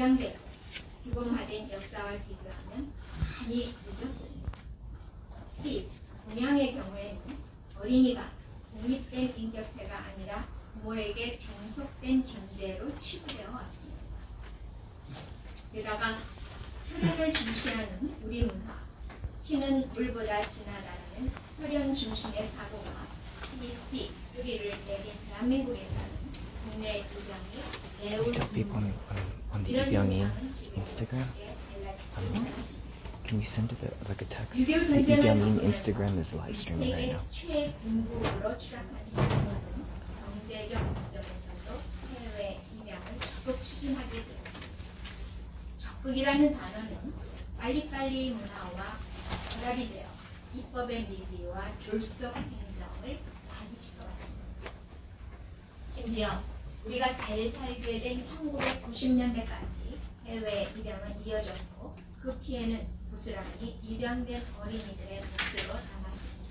주장되고 규범화된 역사와 비교하면 많이 늦었습니다. 특히 동양의 경우에는 어린이가 독립된 인격체가 아니라 부모에게 종속된 존재로 취급되어 왔습니다. 게다가 혈연을 중시하는 우리 문화, 피는 물보다 진하다는 혈연 중심의 사고가 깊이 뿌리를 내린 대한민국에 사는 국내 유병이 매우 on the 이런 Ibyangi 현상은 지금 Instagram. 달라지지 않았습니다. Can you send it like a text? 6.25 The 전쟁을 Ibyangi 겪으면서 Instagram is live streaming right 세계 now. 최빈국으로 추락한 이후로는 경제적 관점에서도 해외 입양을 적극 추진하게 되었습니다. 적극이라는 단어는 빨리빨리 문화와 결합이 되어 입법의 미비와 졸속 행정을 많이 짚어봤습니다. 심지어 우리가 잘 살게 된 1990년대까지 해외 입양은 이어졌고 그 피해는 고스란히 입양된 어린이들의 몫으로 남았습니다.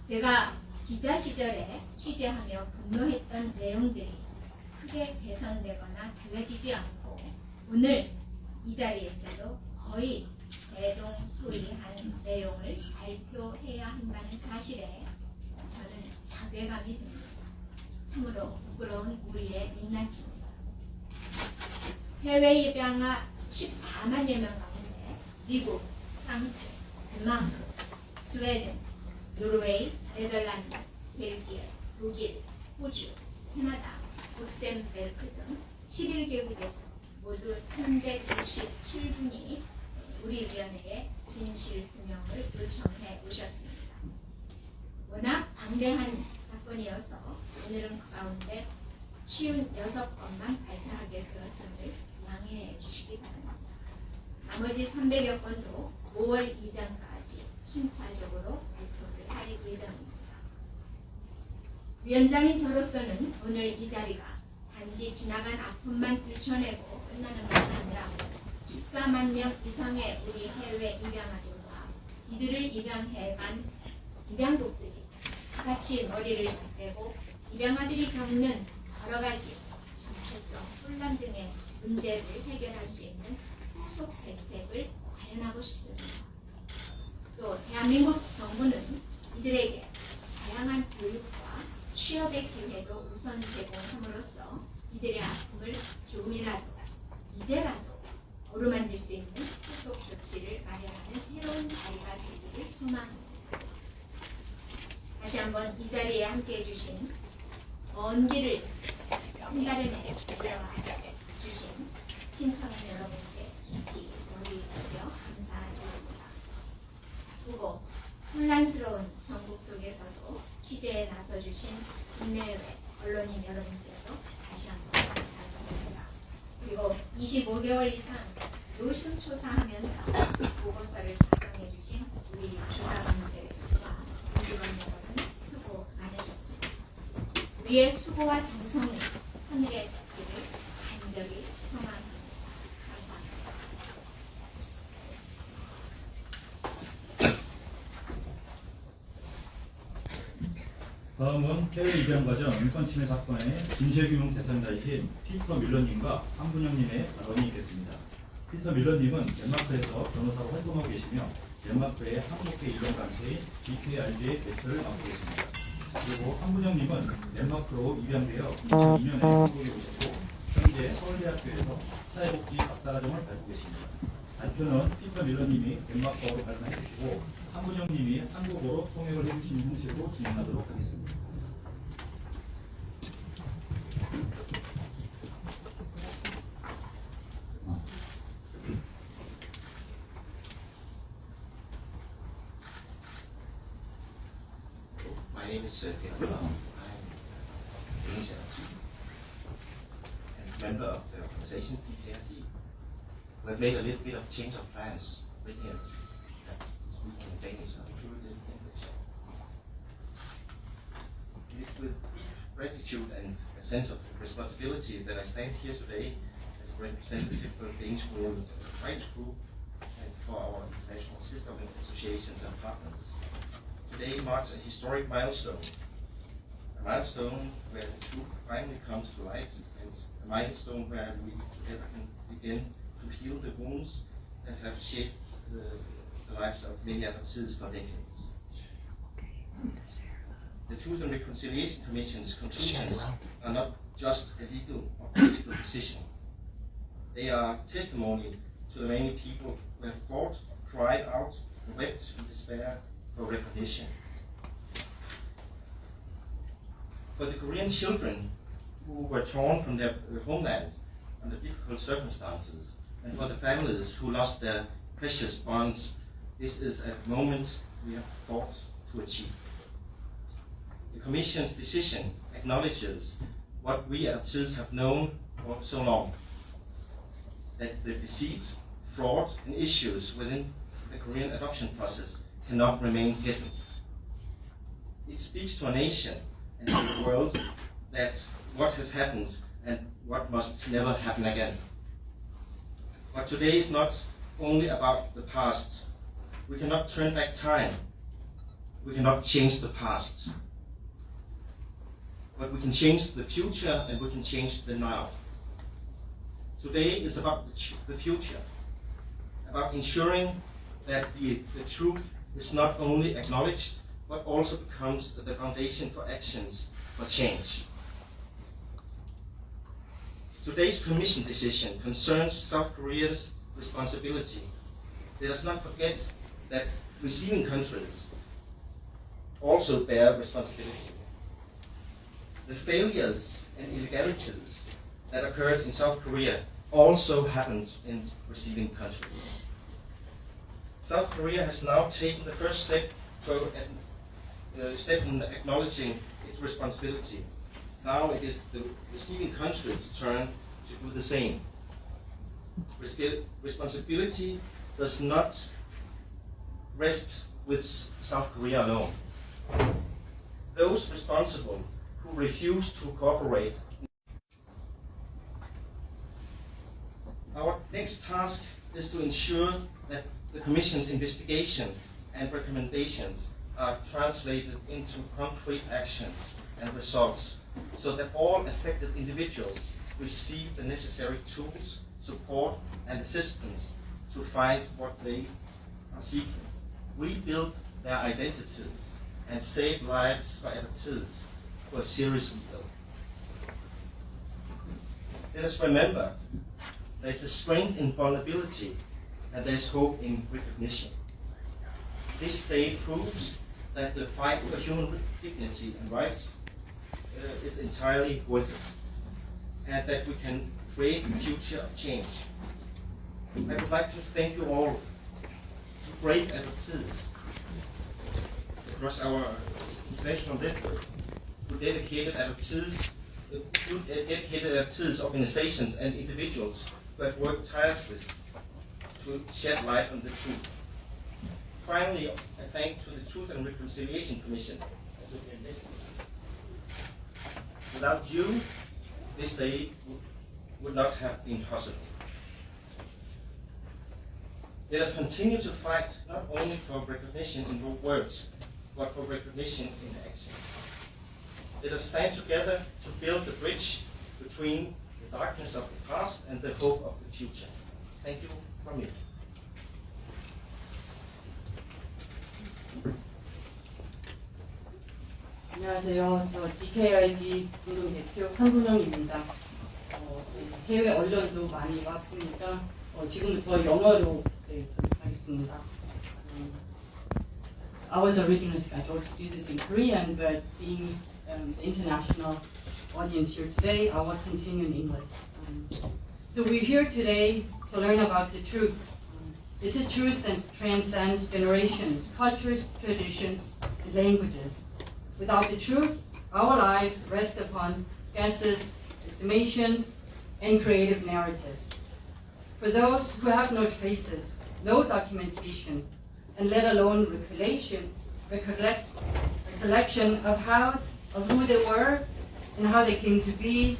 제가 기자 시절에 취재하며 분노했던 내용들이 크게 개선되거나 달라지지 않고 오늘 이 자리에서도 거의 대동소이한 내용을 발표해야 한다는 사실에 저는 자괴감이 듭니다. 참으로 부끄러운 우리의 민낯입니다. 해외 입양아 14만여 명 가운데 미국, 프랑스, 덴마크, 스웨덴, 노르웨이, 네덜란드, 벨기에, 독일, 호주, 캐나다, 룩셈베르크 등 11개국에서 모두 397분이 우리 위원회에 진실 규명을 요청해 오셨습니다. 워낙 방대한 사건이어서 오늘은 그 가운데 56건만 발표하게 되었음을 양해해 주시기 바랍니다. 나머지 300여 건도 5월 이전까지 순차적으로 발표를 할 예정입니다. 위원장인 저로서는 오늘 이 자리가 단지 지나간 아픔만 들춰내고 끝나는 것이 아니라 14만 명 이상의 우리 해외 입양아들과 이들을 입양해간 입양국들이 같이 머리를 맞대고 입양아들이 겪는 여러 가지 정체성, 혼란 등의 문제를 해결할 수 있는 후속 대책을 마련하고 싶습니다. 또 대한민국 정부는 이들에게 다양한 교육과 취업의 기회도 우선 제공함으로써 이들의 아픔을 조금이라도 이제라도 어루만질 수 있는 후속 조치를 마련하는 새로운 자리가 되기를 소망합니다. 다시 한번 이 자리에 함께해 주신 먼 길을 한 달을 내려 주신 신청인 여러분께 깊이 머리 숙여 감사드립니다. 그리고 혼란스러운 전국 속에서도 취재에 나서주신 국내외 언론인 여러분께도 다시 한번 감사드립니다. 그리고 25개월 이상 노심초사하면서 보고서를 작성해 주신 우리 주사분들과 공직원 여러분 수고 많으셨습니다. 우리의 수고와 정성이 하늘에 닿기를 간절히 소망합니다. 감사합니다. 다음은 해외 입양 과정 인권 침해 사건의 진실규명 대상자이신 피터 밀러님과 한분영님의 발언이 있겠습니다. 피터 밀러님은 덴마크에서 변호사로 활동하고 계시며 덴마크의 한국계 입양 단체인 BKRG의 대표를 맡고 계십니다. 그리고 한분영님은 덴마크로 입양되어 2002년에 한국에 오셨고 현재 서울대학교에서 사회복지 박사과정을 밟고 계십니다. 발표는 피터 밀러님이 덴마크어로 발표해 주시고 한분영님이 한국어로 통역을 해주시는 형식으로 진행하도록 하겠습니다. My name is Theodor. I'm Danish and member of the organization PKRG. We've made a little bit of change of plans, making it speaking in Danish or included in English. It is with gratitude and a sense of responsibility that I stand here today as a representative for the Danish Women Rights Group and for our international sister associations and partners. Today marks a historic milestone, a milestone where the truth finally comes to light, and a milestone where we together can begin to heal the wounds that have shaped the lives of many adoptees for decades. The Truth and Reconciliation Commission's conclusions are not just a legal or political decision. They are testimony to the many people who have fought, cried out, and wept in despair for recognition. For the Korean children who were torn from their homeland under difficult circumstances, and for the families who lost their precious bonds, this is a moment we have fought to achieve. The Commission's decision acknowledges what we adoptees have known for so long, that the deceit, fraud, and issues within the Korean adoption process cannot remain hidden. It speaks to a nation and to the world that what has happened and what must never happen again. But today is not only about the past. We cannot turn back time. We cannot change the past. But we can change the future, and we can change the now. Today is about the future, about ensuring that the truth is not only acknowledged, but also becomes the foundation for actions for change. Today's Commission decision concerns South Korea's responsibility. Let us not forget that receiving countries also bear responsibility. The failures and illegalities that occurred in South Korea also happened in receiving countries. South Korea has now taken the first step in acknowledging its responsibility. Now it is the receiving country's turn to do the same. Responsibility does not rest with South Korea alone. Those responsible who refuse to cooperate. Our next task is to ensure that the Commission's investigation and recommendations are translated into concrete actions and results, so that all affected individuals receive the necessary tools, support, and assistance to find what they are seeking, rebuild their identities, and save lives for adoptees who are seriously ill. Let us remember there is a strength in vulnerability, and there is hope in recognition. This day proves that the fight for human dignity and rights is entirely worth it, and that we can create a future of change. I would like to thank you all, great adoptees across our international network, who dedicated adoptees, organizations, and individuals who have worked tirelessly to shed light on the truth. Finally, I thank to the Truth and Reconciliation Commission. Without you, this day would not have been possible. Let us continue to fight not only for recognition in words, but for recognition in action. Let us stand together to build the bridge between the darkness of the past and the hope of the future. Thank you from me. 안녕하세요. 저 DKID 공동 대표 한분영입니다. 해외 언론도 많이 왔으니까 지금부터 영어로 하겠습니다. I was originally scheduled to do this in Korean, but seeing the international audience here today, I will continue in English. So we're here today to learn about the truth. It's a truth that transcends generations, cultures, traditions, and languages. Without the truth, our lives rest upon guesses, estimations, and creative narratives. For those who have no traces, no documentation, and let alone recollection of who they were and how they came to be,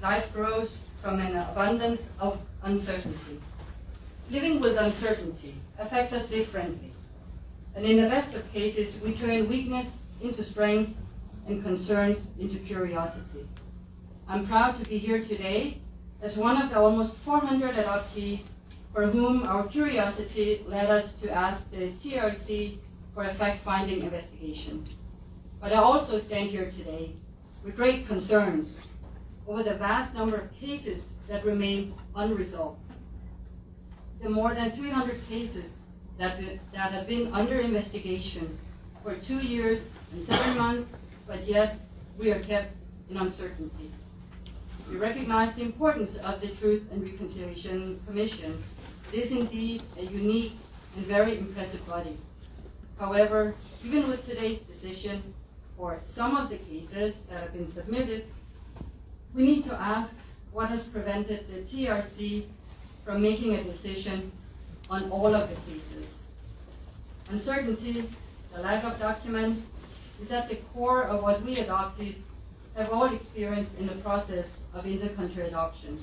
life grows from an abundance of uncertainty. Living with uncertainty affects us differently, and in the best of cases, we turn weakness into strength and concerns into curiosity. I'm proud to be here today as one of the almost 400 adoptees for whom our curiosity led us to ask the TRC for a fact-finding investigation. But I also stand here today with great concerns over the vast number of cases that remain unresolved. The more than 300 cases that have been under investigation for 2 years and 7 months, but yet we are kept in uncertainty. We recognize the importance of the Truth and Reconciliation Commission. It is indeed a unique and very impressive body. However, even with today's decision for some of the cases that have been submitted, we need to ask what has prevented the TRC from making a decision on all of the cases. Uncertainty, the lack of documents, is at the core of what we adoptees have all experienced in the process of inter-country adoption.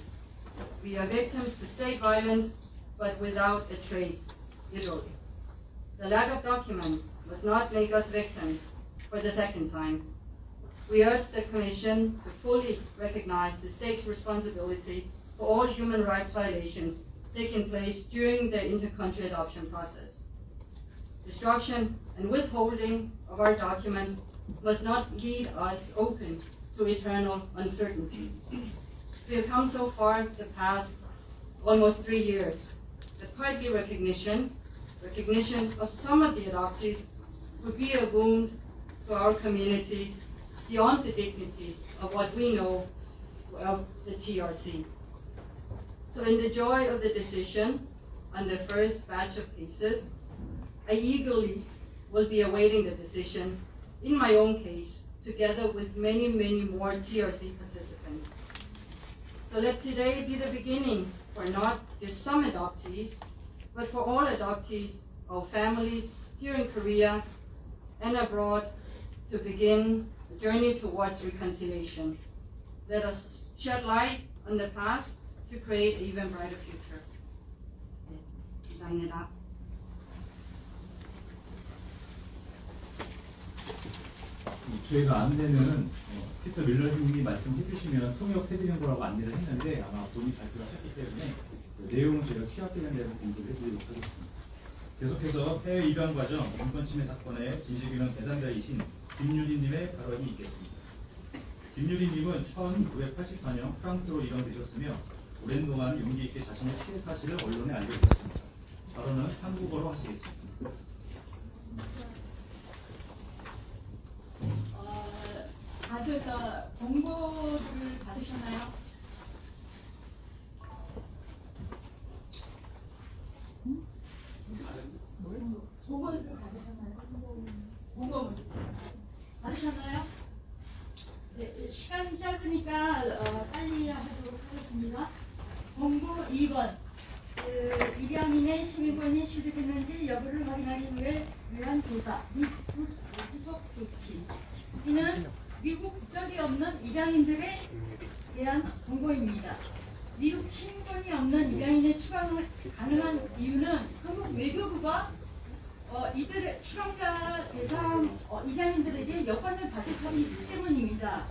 We are victims to state violence, but without a trace, literally. The lack of documents must not make us victims for the second time. We urge the Commission to fully recognize the state's responsibility for all human rights violations taking place during the inter-country adoption process. Destruction and withholding of our documents must not lead us open to eternal uncertainty. We have come so far the past almost 3 years, but partly recognition of some of the adoptees would be a wound to our community beyond the dignity of what we know of the TRC. So in the joy of the decision on the first batch of cases, I eagerly will be awaiting the decision in my own case, together with many, many more TRC participants. So let today be the beginning for not just some adoptees, but for all adoptees of families here in Korea and abroad to begin the journey towards reconciliation. Let us shed light on the past to create an even brighter future. 감사합니다. 저희가 안내는 피터 밀러님이 말씀해 주시면 통역해드리는 거라고 안내를 했는데 아마 본인이 발표를 하셨기 때문에 그 내용은 저희가 취합되는 대로 공부를 해드리도록 하겠습니다. 계속해서 해외 입양 과정 인권 침해 사건의 진실규명 대상자이신 김유리님의 발언이 있겠습니다. 김유리님은 1984년 프랑스로 입양되셨으며 오랜 동안 용기 있게 자신의 피해 사실을 언론에 알려주셨습니다. 발언은 한국어로 하시겠습니다. 다들 다 공고를 받으셨나요? 공고를 받으셨나요? 공고 받으셨나요? 네, 시간이 짧으니까 빨리 하도록 하겠습니다. 공고 2번 입양인의 시민권이 취득했는지 여부를 확인하기 위한 조사 및 후속 조치. 이는 미국 국적이 없는 입양인들에 대한 공고입니다. 미국 시민권이 없는 입양인의 추방을 가능한 이유는 한국 외교부가 이들의 추방자 대상 입양인들에게 여권을 발급하기 때문입니다.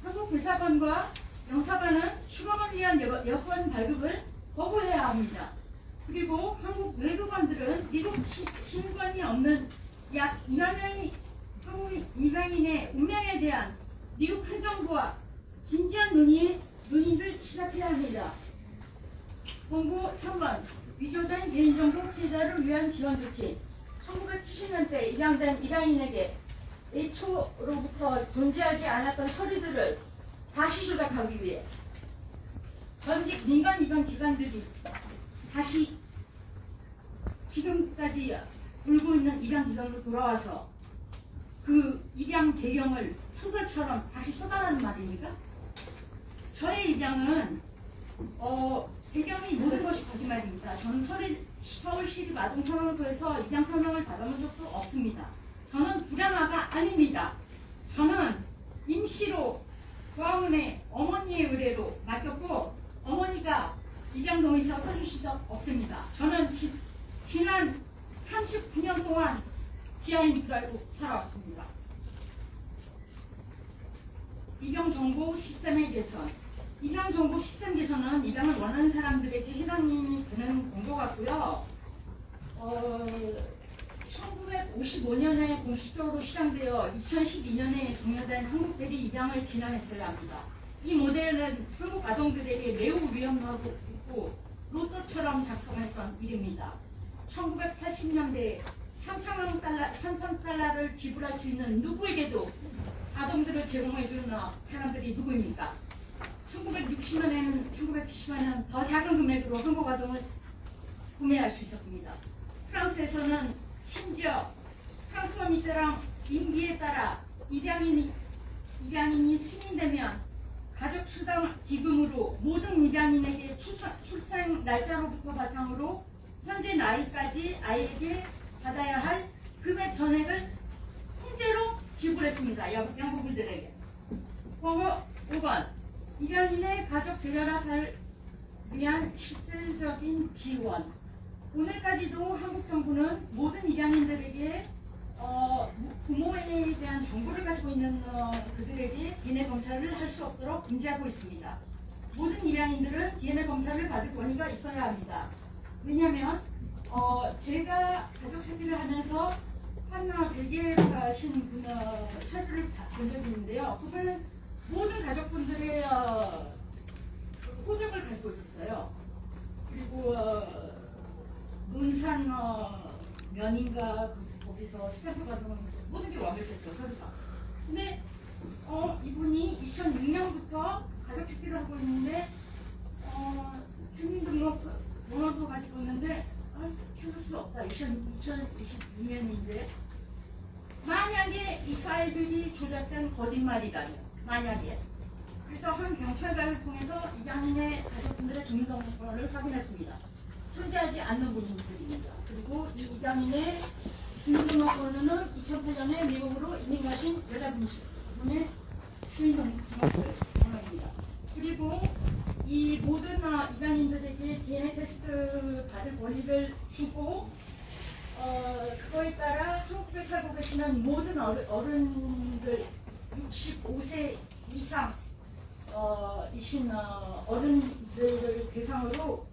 한국 대사관과 영사관은 추방을 위한 여권 발급을 거부해야 합니다. 그리고 한국 외교관들은 미국 시민권이 없는 약 2만 명의 한국 입양인의 운명에 대한 미국 행정부와 진지한 논의를 시작해야 합니다. 공고 3번 위조된 개인정보 피해자를 위한 지원 조치. 1970년대 입양된 입양인에게 애초로부터 존재하지 않았던 서류들을 다시 조작하기 위해 전직 민간 입양 기관들이 다시 지금까지 울고 있는 입양 기관으로 돌아와서 그 입양 배경을 소설처럼 다시 써달라는 말입니까? 저의 입양은 배경이 모든 것이 거짓말입니다. 저는 서울시립 아동상황소에서 입양 선언을 받아본 적도 없습니다. 저는 불량아가 아닙니다. 저는 임시로 고아원의 어머니의 의뢰로 맡겼고 어머니가 입양 동의서 써주신 적 없습니다. 저는 지난 39년 동안 기아인 줄 알고 살아왔습니다. 입양 정보 시스템의 개선. 입양 정보 시스템 개선은 입양을 원하는 사람들에게 해당이 되는 공고 같고요. 1955년에 공식적으로 시작되어 2012년에 종료된 한국 대리 입양을 기념했어야 합니다. 이 모델은 한국 아동들에게 매우 위험하고 로또처럼 작동했던 일입니다. 1980년대에 3,000 달러를 지불할 수 있는 누구에게도 아동들을 제공해주는 사람들이 누구입니까? 1960년에는 1970년에는 더 작은 금액으로 한국 아동을 구매할 수 있었습니다. 프랑스에서는 심지어 프랑스와 미테랑 임기에 따라 입양인이 승인되면 가족수당 기금으로 모든 입양인에게 출생 날짜로부터 바탕으로 현재 나이까지 아이에게 받아야 할 금액 전액을 통째로 지불했습니다. 양부부들에게. 5번 입양인의 가족 재결합을 위한 실질적인 지원. 오늘까지도 한국 정부는 모든 입양인들에게 부모에 대한 정보를 가지고 있는 그들에게 DNA 검사를 할 수 없도록 금지하고 있습니다. 모든 입양인들은 DNA 검사를 받을 권리가 있어야 합니다. 왜냐하면 제가 가족 세비를 하면서 하나 베개하신 분 서류를 본 적이 있는데요. 그분은 모든 가족분들의 호적을 가지고 있었어요. 그리고 논산 면인가 거기서 스탬프 받은 모든 게 완벽했어요, 서류가. 근데 이분이 2006년부터 가족 식비를 하고 있는데 주민등록번호도 가지고 있는데 찾을 수 없다. 2022년인데 만약에 이 파일들이 조작된 거짓말이라면 만약에 그래서 한 경찰관을 통해서 입양인의 가족분들의 주민등록번호를 확인했습니다. 존재하지 않는 분들입니다. 그리고 이 입양인의 주민등록번호는 2008년에 미국으로 이민 가신 여자분의 주민등록번호입니다. 그리고 이 모든 입양인들에게 DNA 테스트 받을 권리를 주고 그거에 따라 한국에 살고 계시는 모든 어른들 65세 이상 이신 어른들을 대상으로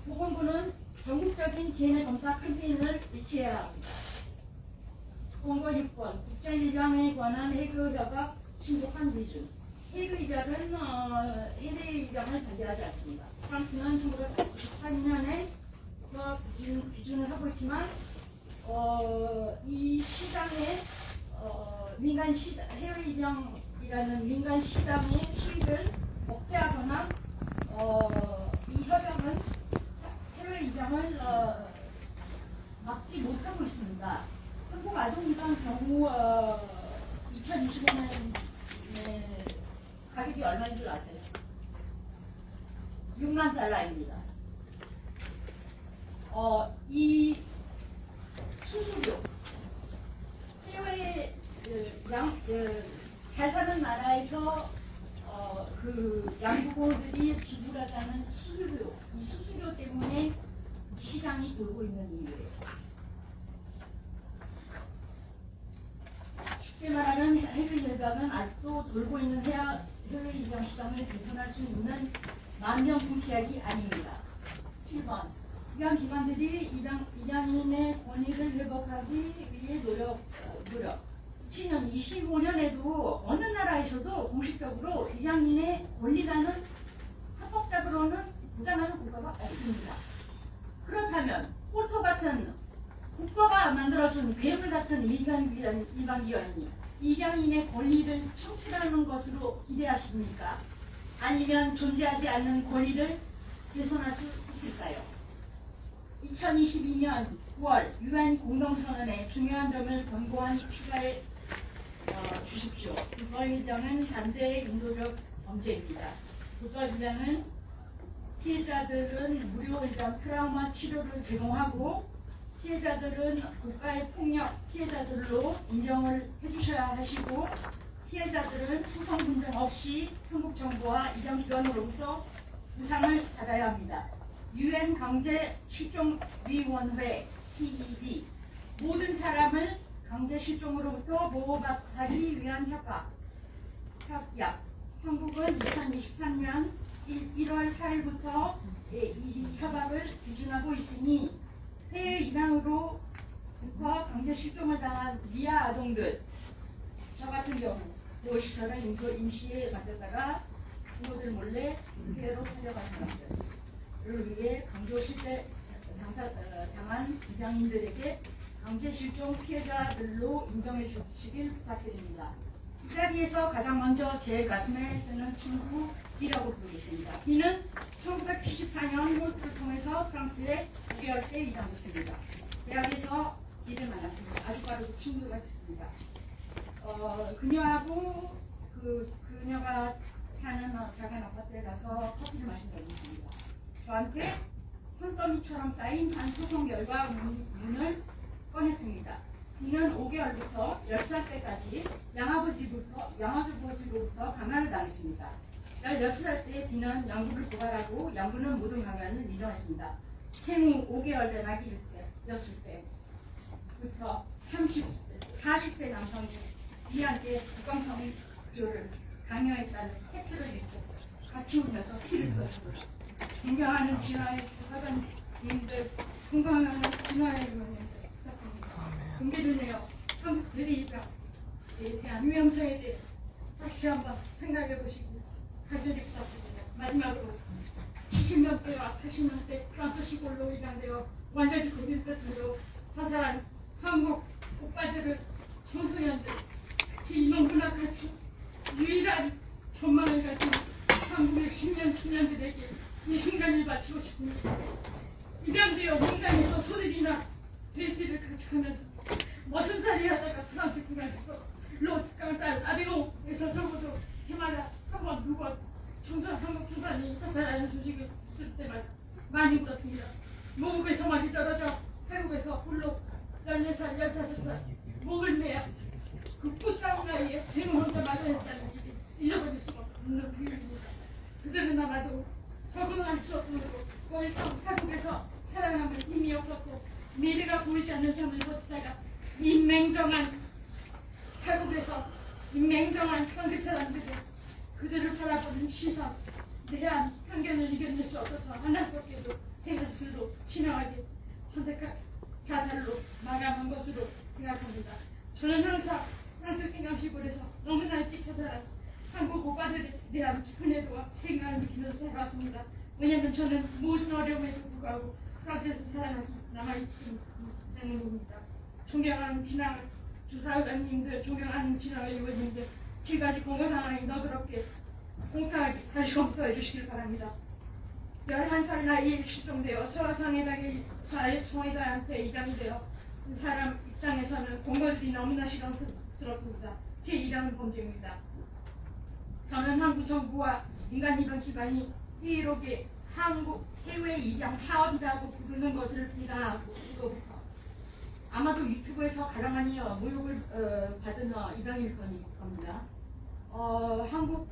보건부는 전국적인 DNA 검사 캠페인을 유치해야 합니다. 공고 6번 국제 입양에 관한 해그 협약 신속한 기준. 해그 입양은 해외 입양을 반대하지 않습니다. 프랑스는 1994년에 그 기준을 하고 있지만 이 시장에 해외 입양이라는 민간 시장의 수익을 억제하거나 이 협약은 해외 입양을 막지 못하고 있습니다. 한국 아동 입양 경우 2025년에 가격이 얼마인 줄 아세요? 6만 달러입니다. 이 수수료 해외 잘 사는 나라에서 그 양부모들이 지불하자는 수수료, 이 수수료 때문에 시장이 돌고 있는 이유예요. 쉽게 말하면 해외 입양은 아직도 돌고 있는 해외 입양 시장을 개선할 수 있는 만병통 치약이 아닙니다. 7번 입양 기관들이 입양인의 권익을 회복하기 위해 노력. 2025년에도 어느 나라에서도 공식적으로 입양인의 권리라는 합법적으로는 보장하는 국가가 없습니다. 그렇다면 폴토 같은 국가가 만들어준 괴물 같은 일반기관이 입양인의 권리를 청출하는 것으로 기대하십니까? 아니면 존재하지 않는 권리를 개선할 수 있을까요? 2022년 9월 UN 공동선언의 중요한 점을 권고한 추가해 주십시오. 국가입양은 반대의 인도적 범죄입니다. 국가입양은 피해자들은 무료 입양 트라우마 치료를 제공하고 피해자들은 국가의 폭력 피해자들로 인정을 해주셔야 하시고 피해자들은 소송 분쟁 없이 한국 정부와 입양기관으로부터 보상을 받아야 합니다. UN 강제 실종위원회 CED 모든 사람을 강제 실종으로부터 보호받기 위한 협약 한국은 2023년 1월 4일부터 이 협약을 기준하고 있으니 해외 입양으로부터 강제 실종을 당한 미아 아동들, 저 같은 경우 보호시설에 임시에 맡겼다가 부모들 몰래 해외로 살려간 사람들을 위해 강제 실제 당한 입양인들에게 강제 실종 피해자들로 인정해 주시길 부탁드립니다. 이 자리에서 가장 먼저 제 가슴에 드는 친구 B라고 부르겠습니다. B는 1974년 홀트를 통해서 프랑스에 9개월 때 입양됐습니다. 대학에서 B를 만났습니다. 아주 빠르고 친구가 됐습니다. 그녀하고 그녀가 사는 작은 아파트에 가서 커피를 마신 적이 있습니다. 저한테 손더미처럼 쌓인 한 소송 결과 문을 꺼냈습니다. B는 5개월부터 10살 때까지 양아버지로부터 강간을 당했습니다. 16살 때 B는 양부를 고발하고 양부는 모든 강간을 인정했습니다. 생후 5개월 된 아기였을 때부터 40대 남성이 B한테 국강성교를 강요했다는 팩트를 읽고 같이 울면서 피를 흘렸습니다. 존경하는 진화의 사관님들, 건강한 진화의 의원님들 부탁드립니다. 공개를 내요. 한국 대리입양에 대한 위험성에 대해 다시 한번 생각해 보시고 간절히 부탁드립니다. 마지막으로 70년대와 80년대 프랑스 시골로 입양되어 완전히 독일 뜻으로 자살한 한국 오빠들을, 청소년들, 인문문화 가축 유일한 전망을 가진 한국의 10년 청년들에게 이 순간을 바치고 싶습니다. 입양되어 농장에서 소들이나 돼지를 가축하면서 머슴살이 하다가 프랑스 국가에서 로깡딸 아비옹에서 적어도 해마다 한 번, 두 번 한국 청산이 자살하는 소식을 들을 때마다 많이 울었습니다. 모국에서 많이 떨어져 태국에서 홀로 14살, 15살 목을 내야 그 꽃다운 나이에 생을 혼자 맞아냈다는 일이 잊어버릴 수가 없는 비밀입니다. 그들은 아마도 적응할 수 없으므로 더 이상 태국에서 살아남을 힘이 없었고 미래가 보이지 않는 삶을 버티다가 이 맹정한 태국에서 이 맹정한 한국 사람들이 그들을 바라보는 시선, 대한 편견을 이겨낼 수 없어서 하나밖에도 생각수로 신앙하게 선택한 자살로 마감한 것으로 생각합니다. 저는 항상 프랑스 킹감시골에서 너무나 일찍 자살한 한국 오빠들에 대한 은혜와 책임감을 느끼면서 살아왔습니다. 왜냐하면 저는 모든 어려움에도 불구하고 프랑스에서 살아남기 남아있기 때문입니다. 존경하는 진앙 주사관님들, 존경하는 진앙의 의원님들, 지금까지 공고 상황이 너그럽게 공평하게 다시 검토해 주시길 바랍니다. 11살 나이에 실종되어 소아상해당의 송해자한테 입양이 되어 그 사람 입장에서는 공고들이 너무나 실망스럽습니다. 제 입양은 범죄입니다. 저는 한국 정부와 민간입양기관이 회의록에 한국 해외 입양 사업이라고 부르는 것을 비난하고 이거부터 아마도 유튜브에서 가장 많이 모욕을 받은 입양일 겁니다. 한국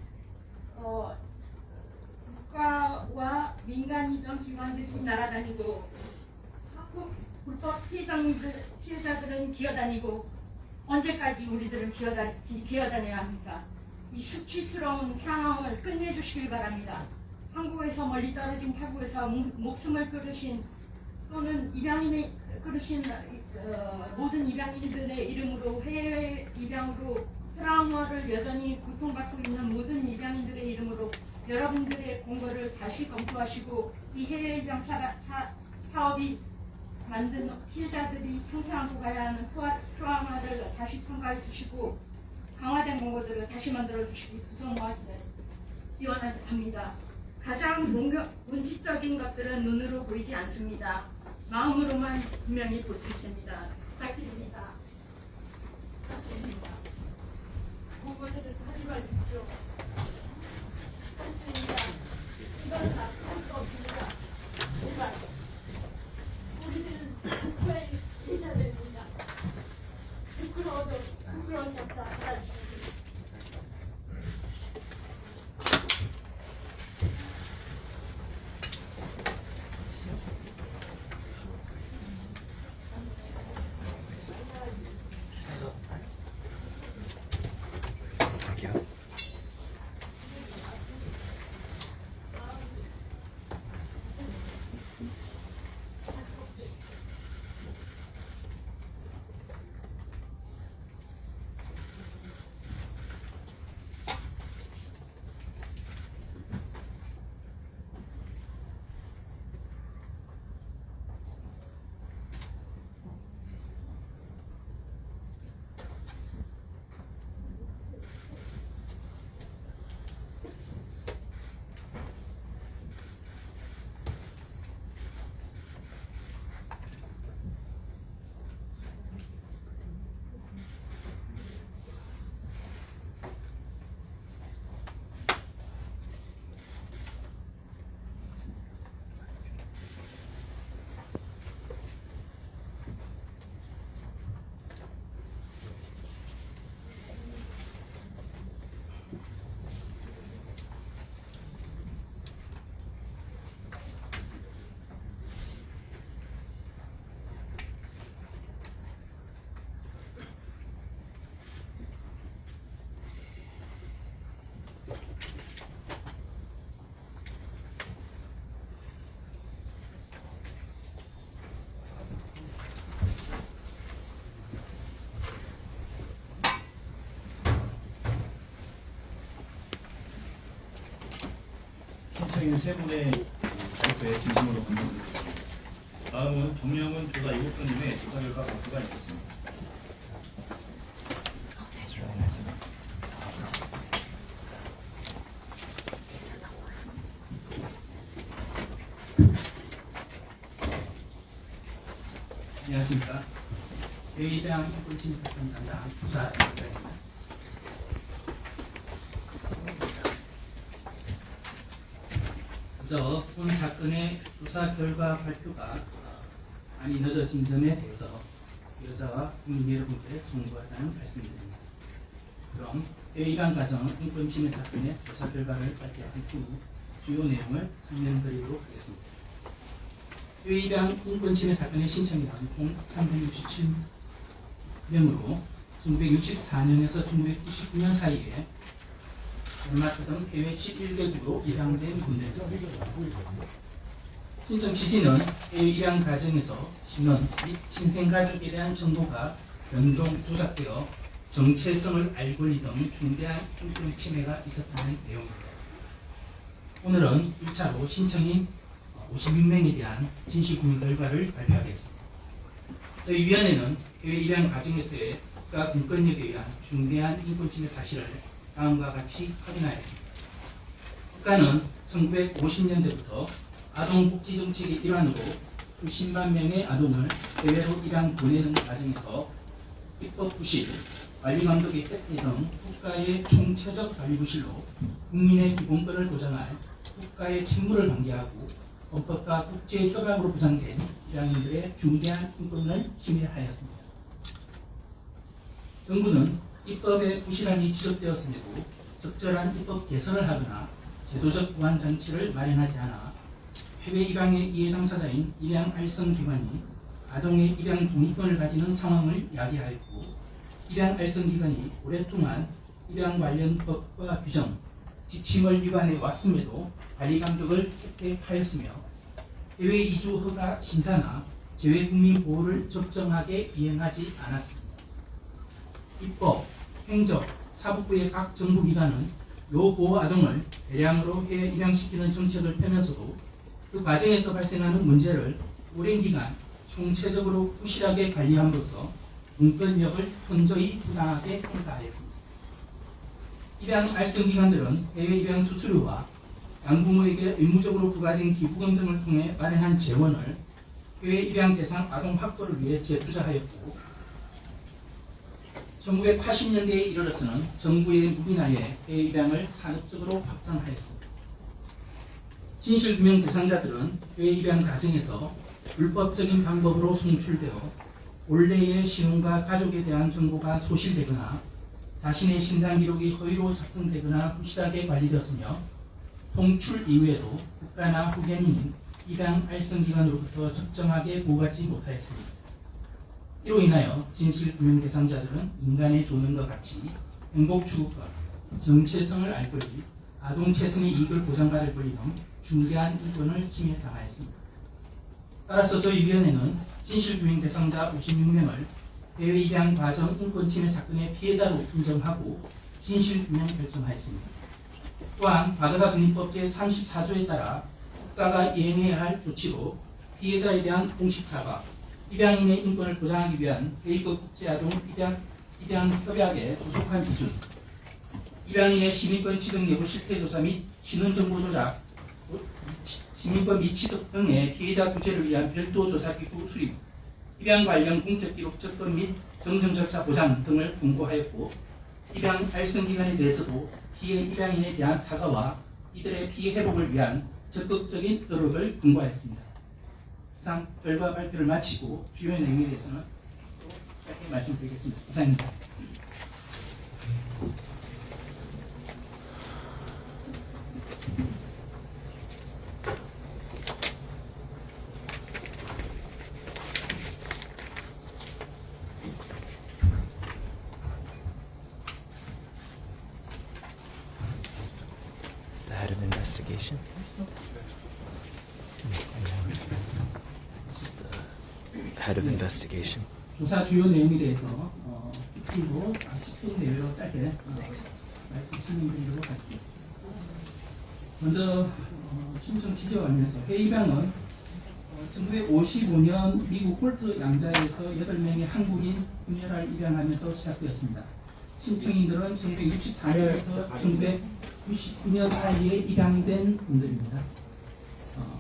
국가와 민간 입양 기관들이 날아다니고 한국 불법 피해자들은 기어다니고 언제까지 우리들은 기어다녀야 합니까? 이 수치스러운 상황을 끝내주시길 바랍니다. 한국에서 멀리 떨어진 타국에서 목숨을 끊으신 또는 입양인의 끊으신 모든 입양인들의 이름으로 해외 입양으로 트라우마를 여전히 고통받고 있는 모든 입양인들의 이름으로 여러분들의 공고를 다시 검토하시고 이 해외 입양 사업이 만든 피해자들이 평생 안고 가야 하는 트라우마를 다시 평가해 주시고 강화된 공고들을 다시 만들어 주시기 기원합니다. 가장 문칙적인 것들은 눈으로 보이지 않습니다. 마음으로만 분명히 볼 수 있습니다. 부탁드립니다. 공고들을 하지 말십시오. 이건 다 할 수 없습니다. 제발 우리들은 국가의 피해자들입니다. 부끄러워도 부끄러운 역사 알아주십시오. Thank you. 신청인 세 분의 발표에 진심으로 감사드립니다. 다음은 정명훈 조사 7건님의 조사 결과 발표가 있겠습니다. It's really nice of you. 안녕하십니까. 대의당 인권침해 사건 담당 수사입니다. 먼저 본 사건의 조사 결과 발표가 많이 늦어진 점에 대해서 여자와 국민 여러분께 송구하다는 말씀드립니다. 그럼 대의당 가정 인권침해 사건의 조사 결과를 발표한 후 주요 내용을 설명드리도록 하겠습니다. 대의당 인권침해 사건의 신청이 나온 총 367명으로 1964년에서 1999년 사이에 덴마크 등 해외 11개국으로 입양된 분들입니다. 신청 취지는 해외 입양 과정에서 신원 및 친생가족에 대한 정보가 변동, 조작되어 정체성을 알 권리 등 중대한 인권 침해가 있었다는 내용입니다. 오늘은 1차로 신청인 56명에 대한 진실규명 결과를 발표하겠습니다. 저희 위원회는 해외 입양 과정에서의 국가 공권력에 의한 중대한 인권침해 사실을 다음과 같이 확인하였습니다. 국가는 1950년대부터 아동복지정책의 일환으로 수십만 명의 아동을 해외로 입양 보내는 과정에서 입법 부실, 관리감독의 폐퇴 등 국가의 총체적 관리 부실로 국민의 기본권을 보장할 국가의 책무를 방기하고 헌법과 국제협약으로 보장된 입양인들의 중대한 인권을 침해하였습니다. 정부는 입법에 부실함이 지적되었음에도 적절한 입법 개선을 하거나 제도적 보완 장치를 마련하지 않아 해외 입양의 이해 당사자인 입양 알선기관이 아동의 입양 동의권을 가지는 상황을 야기하였고, 입양 알선기관이 오랫동안 입양 관련 법과 규정, 지침을 위반해 왔음에도 관리 감독을 획득하였으며 해외 이주 허가 심사나 재외국민 보호를 적정하게 이행하지 않았습니다. 입법, 행정, 사법부의 각 정부기관은 요보호 아동을 대량으로 해외 입양시키는 정책을 펴면서도 그 과정에서 발생하는 문제를 오랜 기간 총체적으로 부실하게 관리함으로써 공권력을 현저히 부당하게 행사하였습니다. 입양 알선기관들은 해외 입양 수수료와 양부모에게 의무적으로 부과된 기부금 등을 통해 마련한 재원을 해외 입양 대상 아동 확보를 위해 재투자하였고, 1980년대에 이르러서는 정부의 무기나에 해외 입양을 산업적으로 확장하였습니다. 진실규명 대상자들은 해외 입양 과정에서 불법적인 방법으로 송출되어 본래의 신원과 가족에 대한 정보가 소실되거나 자신의 신상 기록이 허위로 작성되거나 부실하게 관리되었으며, 송출 이후에도 국가나 후견인인 입양 알선기관으로부터 적정하게 보호하지 못하였습니다. 이로 인하여 진실규명 대상자들은 인간의 존엄과 같이 행복 추구권, 정체성을 알 권리, 아동 체성의 이익을 보장받을 권리 등 중대한 인권을 침해당하였습니다. 따라서 저희 위원회는 진실규명 대상자 56명을 해외 입양 과정 인권침해 사건의 피해자로 인정하고 진실규명 결정하였습니다. 또한 과거사정립법 제34조에 따라 국가가 이행해야 할 조치로 피해자에 대한 공식 사과, 입양인의 인권을 보장하기 위한 회의국 국제아동 입양 협약에 소속한 기준, 입양인의 시민권 취득 여부 실태 조사 및 신원정보 조작, 시민권 미취득 등의 피해자 구제를 위한 별도 조사기구 수립, 입양 관련 공적 기록 접근 및 정정 절차 보장 등을 공고하였고, 입양 알선기관에 대해서도 피해 입양인에 대한 사과와 이들의 피해 회복을 위한 적극적인 노력을 공고하였습니다. 이상 결과 발표를 마치고 주요 내용에 대해서는 또 짧게 말씀드리겠습니다. 이상입니다. Is the head of investigation? Is the head of investigation? 조사 주요 내용에 대해서 그리고 10분 내외로 짧게 말씀 설명드리도록 하겠습니다. 먼저 신청 취지와 관련해서 해외 입양은 1955년 미국 홀트 양자에서 8명의 한국인 분열을 입양하면서 시작되었습니다. 신청인들은 1964년부터 1999년 사이에 입양된 분들입니다.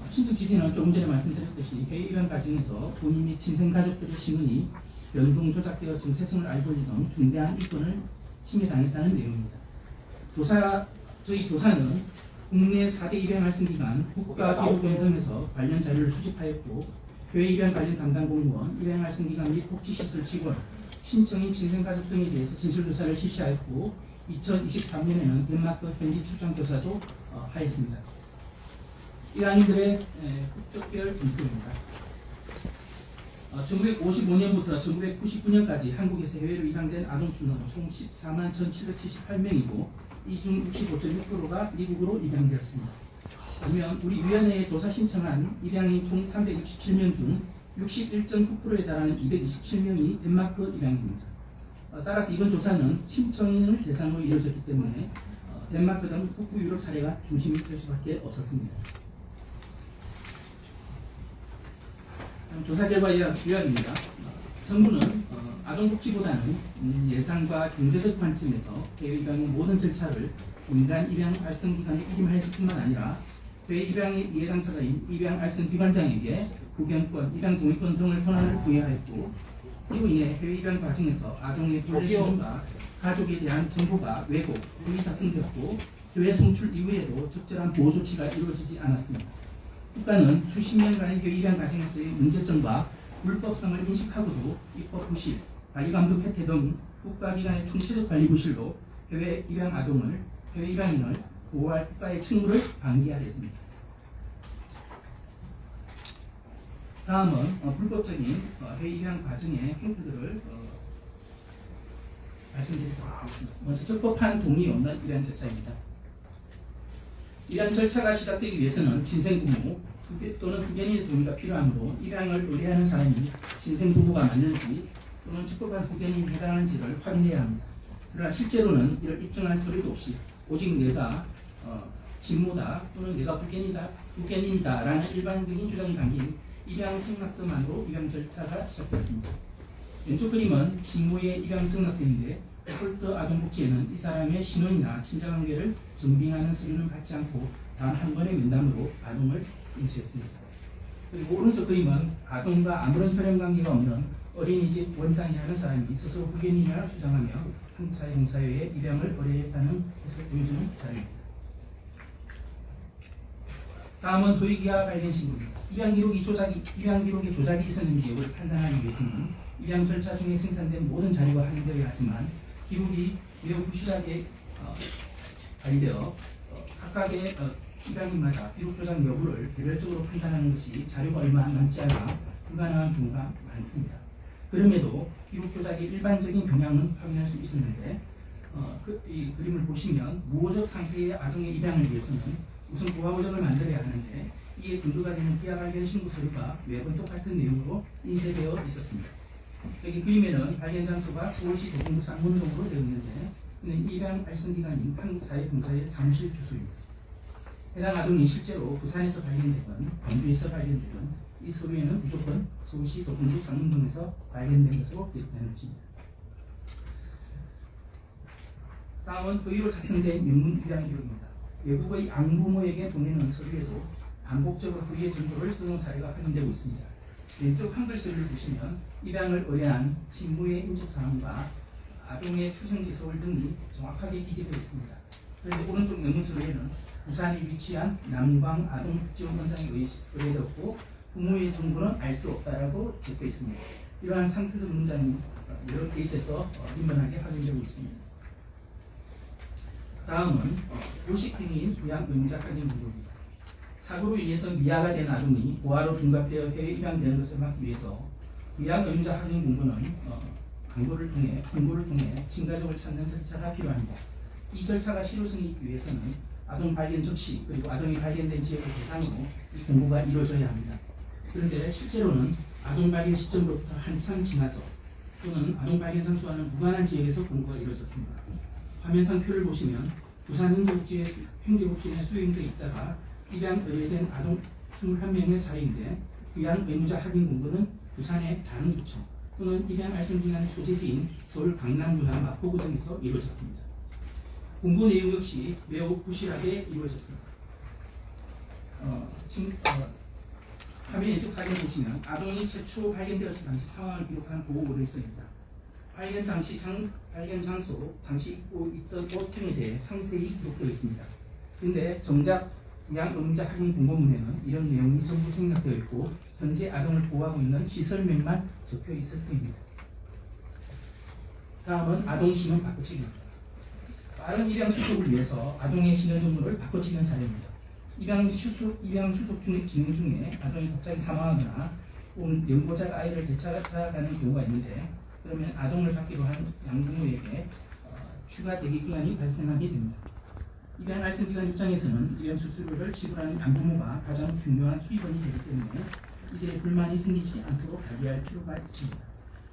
신청 취지는 조금 전에 말씀드렸듯이 해외 입양 과정에서 본인의 친생 가족들의 신원이 연동 조작되어 정체성을 알고 있는 중대한 인권을 침해당했다는 내용입니다. 저희 조사는 국내 4대 입양 활성 기관 국가기록원 등에서 관련 자료를 수집하였고 해외 입양 관련 담당 공무원, 입양 활성 기관 및 복지시설 직원, 신청인 친생가족 등에 대해서 진술조사를 실시하였고 2023년에는 덴마크 현지 출장 조사도 하였습니다. 입양인들의 국적별 분포입니다. 1955년부터 1999년까지 한국에서 해외로 입양된 아동 수는 총 14만 1,778명이고 이 중 65.6%가 미국으로 입양되었습니다. 그러면 우리 위원회에 조사 신청한 입양인 총 367명 중 61.9%에 달하는 227명이 덴마크 입양입니다. 따라서 이번 조사는 신청인을 대상으로 이루어졌기 때문에 덴마크 등 북부 유럽 사례가 중심이 될 수밖에 없었습니다. 조사 결과 요약입니다. 정부는 아동복지보다는 예산과 경제적 관점에서 해외 입양의 모든 절차를 민간 입양 활성기관에 일임하였을 뿐만 아니라 해외 입양의 이해당사자인 입양 활성기관장에게 후견권, 입양 동의권 등을 권한을 부여하였고 이로 인해 해외 입양 과정에서 아동의 본래 신원과 가족에 대한 정보가 왜곡, 불이 작성되었고 해외 송출 이후에도 적절한 보호 조치가 이루어지지 않았습니다. 국가는 수십 년간의 해외 입양 과정에서의 문제점과 불법성을 인식하고도 입법 부실, 관리감독 혜택 등 국가기관의 총체적 관리 부실로 해외 입양 아동을, 해외 입양인을 보호할 국가의 책무를 방기하였습니다. 다음은 불법적인 해외 입양 과정의 행태들을 말씀드리도록 하겠습니다. 먼저 적법한 동의 없는 입양 절차입니다. 입양 절차가 시작되기 위해서는 친생부모 또는 후견인의 동의가 필요하므로 입양을 의뢰하는 사람이 친생부모가 맞는지 또는 적법한 후견인이 해당하는지를 확인해야 합니다. 그러나 실제로는 이를 입증할 서류도 없이 오직 내가 친모다 또는 내가 후견인이다 라는 일반적인 주장이 담긴 입양 승낙서만으로 입양 절차가 시작되었습니다. 왼쪽 그림은 친모의 입양 승낙서인데 홀트 아동복지에는 이 사람의 신원이나 친자관계를 증빙하는 서류는 받지 않고 단 한 번의 면담으로 아동을 인수했습니다. 그리고 오른쪽 그림은 아동과 아무런 혈연관계가 없는 어린이집 원상이라는 사람이 스스로 후견인이라 주장하며 한국사회공사회에 입양을 의뢰했다는 것을 보여주는 자료입니다. 다음은 도의기와 관련 신고입니다. 입양 기록의 조작이 있었는지 여부를 판단하기 위해서는 입양 절차 중에 생산된 모든 자료가 확인되어야 하지만 기록이 매우 부실하게 관리되어 각각의 입양인마다 기록 조작 여부를 개별적으로 판단하는 것이 자료가 얼마 남지 않아 불가능한 경우가 많습니다. 그럼에도 기록 조작의 일반적인 경향은 확인할 수 있었는데 이 그림을 보시면 무호적 상태의 아동의 입양을 위해서는 우선 고아호적을 만들어야 하는데 이에 근거가 되는 기하 발견 신고 서류가 매번 똑같은 내용으로 인쇄되어 있었습니다. 여기 그림에는 발견 장소가 서울시 도봉구 쌍문동으로 되어 있는데 이는 입양 발생기관인 한국사회공사의 사무실 주소입니다. 해당 아동이 실제로 부산에서 발견되건 광주에서 발견되건 이 서류에는 무조건 서울시 도봉구 쌍문동에서 발견된 것으로 기록되는 것입니다. 다음은 허위로 작성된 영문 입양 기록입니다. 외국의 양부모에게 보내는 서류에도 반복적으로 허위의 정보를 써놓은 사례가 확인되고 있습니다. 왼쪽 한글 서류를 보시면 입양을 의뢰한 친부의 인적사항과 아동의 출생지 서울 등이 정확하게 기재되어 있습니다. 그런데 오른쪽 영문 서류에는 부산에 위치한 남광 아동복지원장에 의뢰되었고 부모의 정보는 알 수 없다라고 적혀 있습니다. 이러한 상투적 문장이 여러 케이스에서 빈번하게 확인되고 있습니다. 다음은 도식행위인 부양 의무자 확인 공고입니다. 사고로 인해서 미아가 된 아동이 고아로 둔갑되어 해외 입양되는 것을 막기 위해서 부양 의무자 확인 공고는 공고를 통해 친가족을 찾는 절차가 필요합니다. 이 절차가 실효성이 있기 위해서는 아동 발견 즉시 그리고 아동이 발견된 지역을 대상으로 이 공고가 이루어져야 합니다. 그런데 실제로는 아동 발견 시점으로부터 한참 지나서 또는 아동 발견 장소와는 무관한 지역에서 공고가 이루어졌습니다. 화면상 표를 보시면 부산 행정복지에 수용돼 있다가 입양 의뢰된 아동 21명의 사례인데 귀양 의무자 확인 공고는 부산의 다른 구청 또는 입양 알선기관 소재지인 서울 강남구나 마포구 등에서 이루어졌습니다. 공고 내용 역시 매우 부실하게 이루어졌습니다. 화면 왼쪽 사진 보시면 아동이 최초 발견되었을 당시 상황을 기록한 보고글이 있습니다. 발견 장소, 당시 입고 있던 옷 등에 대해 상세히 기록되어 있습니다. 그런데 정작 귀양 의무자 확인 공고문에는 이런 내용이 전부 생략되어 있고 현재 아동을 보호하고 있는 시설명만 적혀 있을 뿐입니다. 다음은 아동 신원 바꿔치기입니다. 빠른 입양 수속을 위해서 아동의 신원 정보를 바꿔치기는 사례입니다. 입양 수속 진행 중에 아동이 갑자기 사망하거나 혹은 연고자가 아이를 되찾아가는 경우가 있는데 그러면 아동을 받기로 한 양부모에게 추가 대기 기간이 발생하게 됩니다. 입양 알선기관 입장에서는 입양 수수료를 지불하는 양부모가 가장 중요한 수입원이 되기 때문에 이들의 불만이 생기지 않도록 관리할 필요가 있습니다.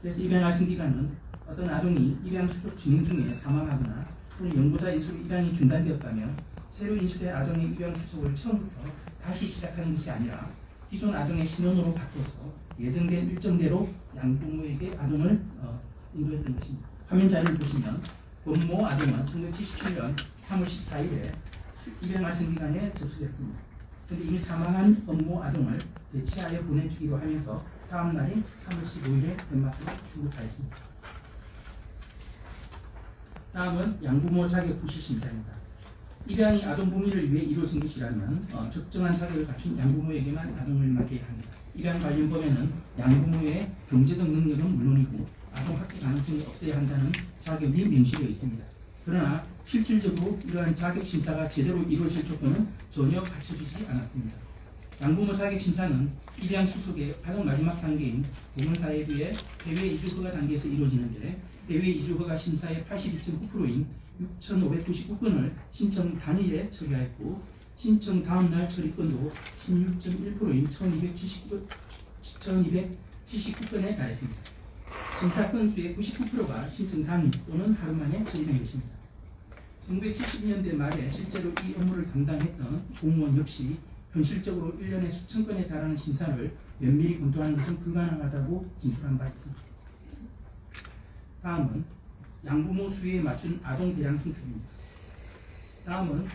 그래서 입양 알선기관은 어떤 아동이 입양 수속 진행 중에 사망하거나 또는 연고자 인수로 입양이 중단되었다면 새로 인수된 아동의 입양 수속을 처음부터 다시 시작하는 것이 아니라 기존 아동의 신원으로 바꿔서 예정된 일정대로 양부모에게 아동을 인도했던 것입니다. 화면 자료를 보시면 권모 아동은 1977년 3월 14일에 입양 알선기관에 접수됐습니다. 그런데 이미 사망한 권모 아동을 대체하여 보내주기로 하면서 다음 날인 3월 15일에 덴마크로 출국하였습니다. 다음은 양부모 자격 부실 심사입니다. 입양이 아동 복리를 위해 이루어진 것이라면 적정한 자격을 갖춘 양부모에게만 아동을 맡게 합니다. 입양 관련 법에는 양부모의 경제적 능력은 물론이고 아동 학대 가능성이 없어야 한다는 자격이 명시되어 있습니다. 그러나 실질적으로 이러한 자격 심사가 제대로 이루어질 조건은 전혀 갖춰지지 않았습니다. 양부모 자격 심사는 입양 수속의 가장 마지막 단계인 보건사에 비해 해외 이주 허가 단계에서 이루어지는데 해외 이주 허가 심사의 82.9%인 6,599건을 신청 당일에 처리하였고 신청 다음날 처리건도 16.1%인 1,279건에 달했습니다. 심사 건수의 99%가 신청 당일 또는 하루 만에 처리된 것입니다. 1970년대 말에 실제로 이 업무를 담당했던 공무원 역시 현실적으로 1년에 수천 건에 달하는 심사를 면밀히 검토하는 것은 불가능하다고 진술한 바 있습니다. 다음은 양부모 수요에 맞춘 아동 대량 송출입니다. 다음은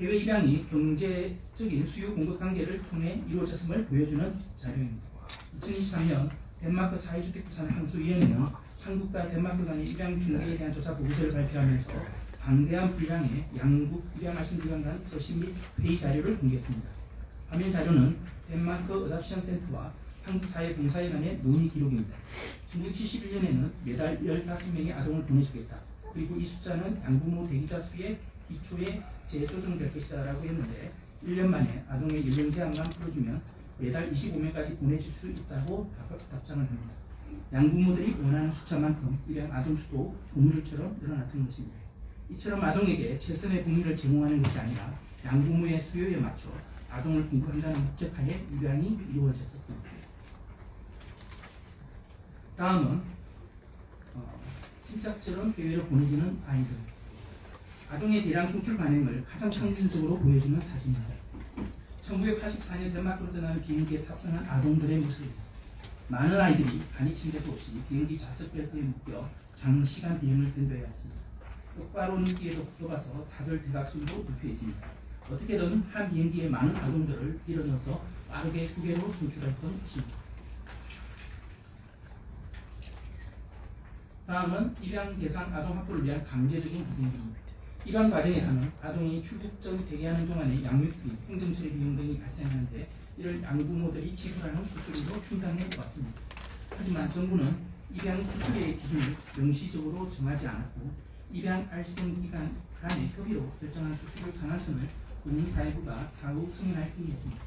해외 입양이 경제적인 수요 공급 관계를 통해 이루어졌음을 보여주는 자료입니다. 2023년 덴마크 사회주택부산 항소위원회는 한국과 덴마크 간의 입양 중개에 대한 조사 보고서를 발표하면서 방대한 분량의 양국 입양 알선기관 간 서신 및 회의 자료를 공개했습니다. 화면 자료는 덴마크 어답션 센터와 한국사회봉사회 간의 논의 기록입니다. 1971년에는 매달 15명의 아동을 보내주겠다. 그리고 이 숫자는 양부모 대기자 수의 기초에 재조정될 것이다 라고 했는데 1년 만에 아동의 연령 제한만 풀어주면 매달 25명까지 보내줄 수 있다고 답장을 합니다. 양부모들이 원하는 숫자만큼 입양 아동 수도 동물처럼 늘어났던 것입니다. 이처럼 아동에게 최선의 복리를 제공하는 것이 아니라 양부모의 수요에 맞춰 아동을 공급한다는 목적하에 입양이 이루어졌었습니다. 다음은 친척처럼 해외로 보내지는 아이들. 아동의 대량 송출 반응을 가장 상징적으로 보여주는 사진입니다. 1984년 덴마크로 떠나는 비행기에 탑승한 아동들의 모습입니다. 많은 아이들이 간이 침대도 없이 비행기 좌석 벨트에 묶여 장시간 비행을 견뎌야 했습니다. 똑바로 눕기에도 좁아서 다들 대각선으로 눕혀 있습니다. 어떻게든 한 비행기에 많은 아동들을 밀어넣어서 빠르게 후계로 송출했던 것입니다. 다음은 입양 대상 아동 확보를 위한 강제적인 부분입니다. 입양 과정에서는 아동이 출국 전 대기하는 동안에 양육비, 행정처리 비용 등이 발생하는데 이를 양부모들이 지불하는 수수료로 충당해 왔습니다. 하지만 정부는 입양 수수료의 기준을 명시적으로 정하지 않았고 입양 알선기관 간의 협의로 결정한 수수료 상한선을 공사회부가 사후 승인할 뿐이었습니다.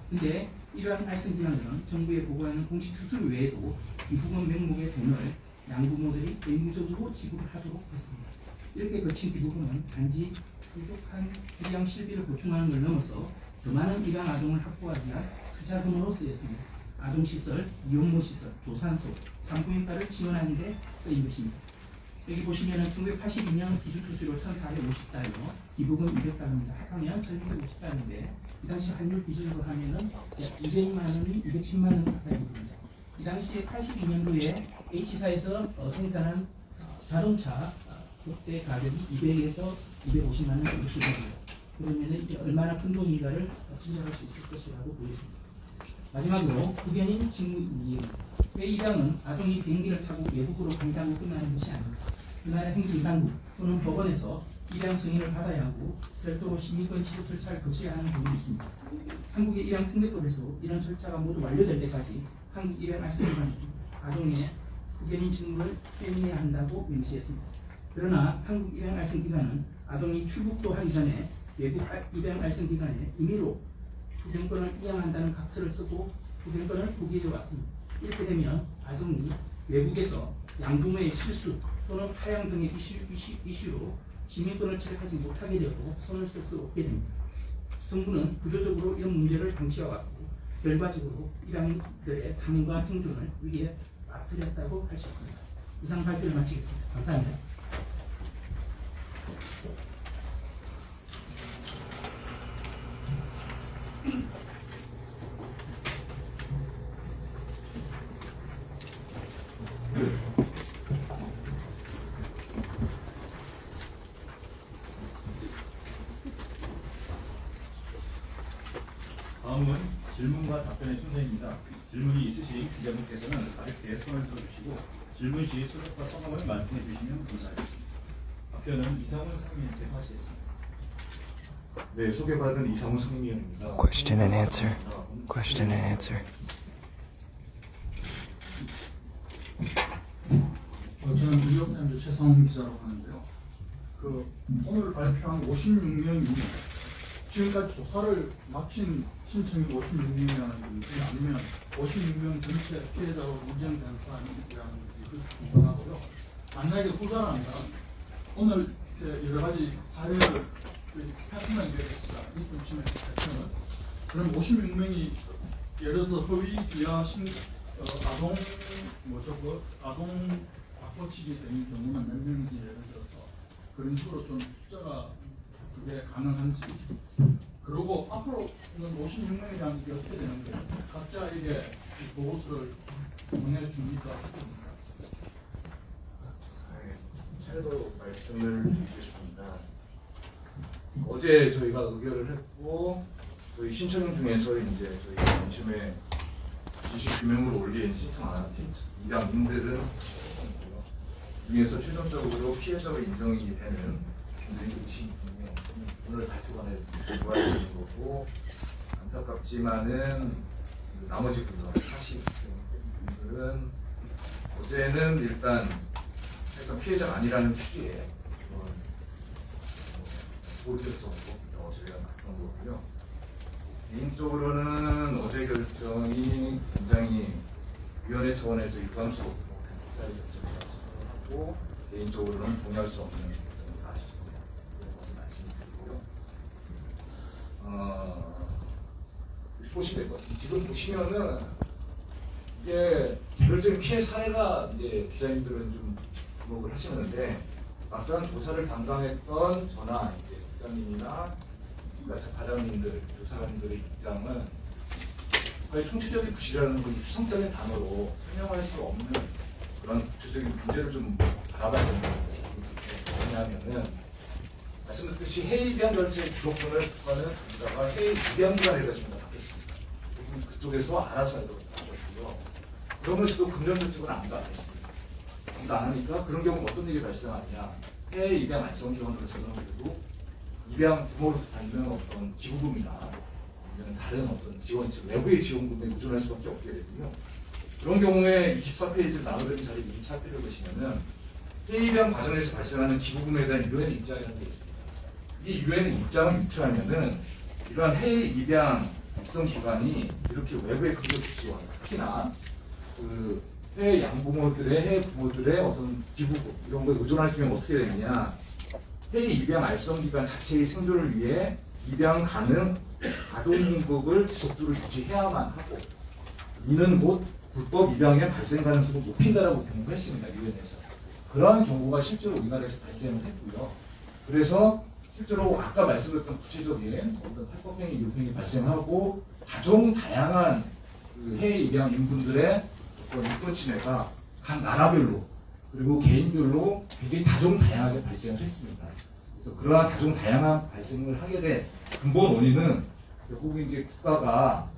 그런데 이러한 알선기관들은 정부에 보고하는 공식 수수료 외에도 이 부분 명목의 돈을 양부모들이 의무적으로 지불하도록 했습니다. 이렇게 거친 기부금은 단지 부족한 입양 실비를 보충하는 걸 넘어서 더 많은 입양 아동을 확보하기 위한 투자금으로 쓰였습니다. 아동시설, 이용모시설, 조산소, 산부인과를 지원하는 데 쓰인 것입니다. 여기 보시면은 1982년 기준 수수료 1,450달러, 기부금 200달러입니다. 합하면 1,650달러인데 이 당시 환율 기준으로 하면은 200만 원이 210만 원 가까이 됩니다. 이 당시에 82년도에 H사에서 생산한 자동차 국대 가격이 200에서 250만 원 정도 수준입니다. 그러면 이게 얼마나 큰 돈인가를 짐작할 수 있을 것이라고 보여집니다. 마지막으로 국연인 직무 이행. 왜 입양은 아동이 비행기를 타고 외국으로 간다고 끝나는 것이 아닙니다. 그 나라 행정당국 또는 법원에서 입양 승인을 받아야 하고 별도로 시민권 취득 절차를 거쳐야 하는 부분이 있습니다. 한국의 입양 특례법에서 이런 절차가 모두 완료될 때까지 한국 입양 알선기관이 아동의 국연인 직무를 수행해야 한다고 명시했습니다. 그러나 한국 입양 알선기관은 아동이 출국도 하기 전에 외국 입양 알선기관에 임의로 후견권을 이양한다는 각서를 쓰고 후견권을 포기해 왔습니다. 이렇게 되면 아동이 외국에서 양부모의 실수 또는 파양 등의 이슈로 시민권을 취득하지 못하게 되고 손을 쓸 수 없게 됩니다. 정부는 구조적으로 이런 문제를 방치해왔고 결과적으로 입양인들의 삶과 생존을 위기에 빠뜨렸다고 할 수 있습니다. 이상 발표를 마치겠습니다. 감사합니다. 다음은 질문과 답변의 순서입니다. 질문이 있으신 기자분께서는 가볍게 손을 들어주시고 질문 시 소속과 성함을 말씀해 주시면 감사하겠습니다. 답변은 이상훈 상임위원께 하시겠습니다. 네, 소개받은 이상훈 상임위원입니다. Question and answer. Question and answer. 저는 뉴욕타임즈 최성훈 기자라고 하는데요. 오늘 발표한 56명이 지금까지 조사를 마친 신청이 56명이라는 건지 아니면 56명 전체 피해자로 인정된 사람이라는 건지 궁금하고요. 만약에 후자라면 오늘 여러 가지 사례를 패턴을 얘기했습니다. 이쁜 침해 패턴을. 그럼 56명이 예를 들어 허위 비하 아동 아동 바꿔치기 되는 경우는 몇 명인지 예를 들어서 그런 식으로 좀 숫자가 그게 가능한지, 그리고 앞으로 56명에 대한 게 어떻게 되는지 각자에게 보고서를 보내줍니까? 차례로 말씀을 드리겠습니다. 어제 저희가 의결을 했고 저희 신청 중에서 이제 저희 관심에 지시 규명을 올린 신청 안 한 입양인들은 중에서 최종적으로 피해자로 인정이 되는 분들이 20명 오늘 발표관에 들어와있는 거고, 안타깝지만은 나머지 분들 40명들은 어제는 일단 해서 피해자가 아니라는 취지에 보류 결정으로 저희가 났던 거고요. 개인적으로는 어제 결정이 굉장히 위원회 차원에서 일관할 수 없고 결정하고 개인적으로는 동의할 수 없는 결정을 하셨습니다. 그런 말씀드리고요. 보시면 지금 보시면은 이게 개별적인 피해 사례가 이제 기자님들은 좀 주목을 하시는데 막상 조사를 담당했던 저나 이제 국장님이나 과장님들, 조사관님들의 입장은 거의 총체적인 부실이라는 걸 추상적인 단어로 설명할 수 없는 그런 구체적인 문제를 좀 바라봐야 되는 것 같아요. 왜냐하면은 말씀드렸듯이 해외 입양 절차의 주도권을 국가는 국가가 해외 입양기관에다 좀 받겠습니다. 그쪽에서 알아서 하도록 하셨고요. 그러면서도 금전 조직은 안 받았습니다. 아무도 안 하니까 그런 경우 어떤 일이 발생하느냐. 해외 입양 알선기관으로서는 그래도 입양 부모로 받는 어떤 기부금이나 아니면 다른 어떤 지원책, 외부의 지원금에 의존할 수밖에 없게 되고요. 그런 경우에 24페이지 나눠드린 자리 24페이지를 보시면은 해외 입양 과정에서 발생하는 기부금에 대한 유엔 입장이라는 게 있습니다. 이 유엔 입장을 유추하면은 이러한 해외 입양 입성 기관이 이렇게 외부의 금전 지원, 특히나 그 해외 양부모들의 해외 부모들의 어떤 기부금 이런 거에 의존할 경우 어떻게 되느냐? 해외 입양 알선기관 자체의 생존을 위해 입양 가능 아동국을 지속적으로 유지해야만 하고 이는 곧 불법 입양의 발생 가능성을 높인다라고 경고했습니다. 유엔에서. 그러한 경우가 실제로 우리나라에서 발생을 했고요. 그래서 실제로 아까 말씀드렸던 구체적인 어떤 탈법행위, 유행이 발생하고 다종 다양한 그 해외 입양 인분들의 어떤 인권 침해가 각 나라별로 그리고 개인별로 굉장히 다종 다양하게 발생을 했습니다. 그래서 그러한 다종 다양한 발생을 하게 된 근본 원인은 결국 이제 국가가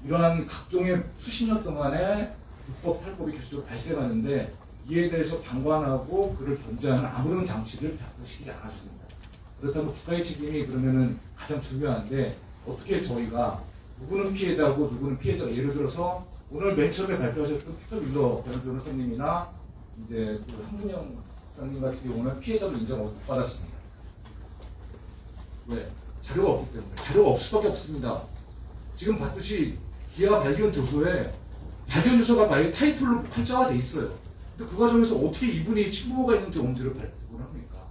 이러한 각종의 수십 년 동안의 불법 탈법이 계속적으로 발생하는데 이에 대해서 방관하고 그를 견제하는 아무런 장치를 작동시키지 않았습니다. 그렇다면 국가의 책임이 그러면은 가장 중요한데 어떻게 저희가 누구는 피해자고 누구는 피해자가 예를 들어서 오늘 맨 처음에 발표하셨던 피터 밀러 변호사님이나 이제 그 한문영 박사님 같은 경우는 피해자로 인정을 못 받았습니다. 왜? 자료가 없기 때문에. 자료가 없을 수밖에 없습니다. 지금 봤듯이 기아 발견 조서에 발견 조서가 만약에 타이틀로 활자가 돼 있어요. 근데 그 과정에서 어떻게 이분이 친부모가 있는지 없는지를 발견을 합니까?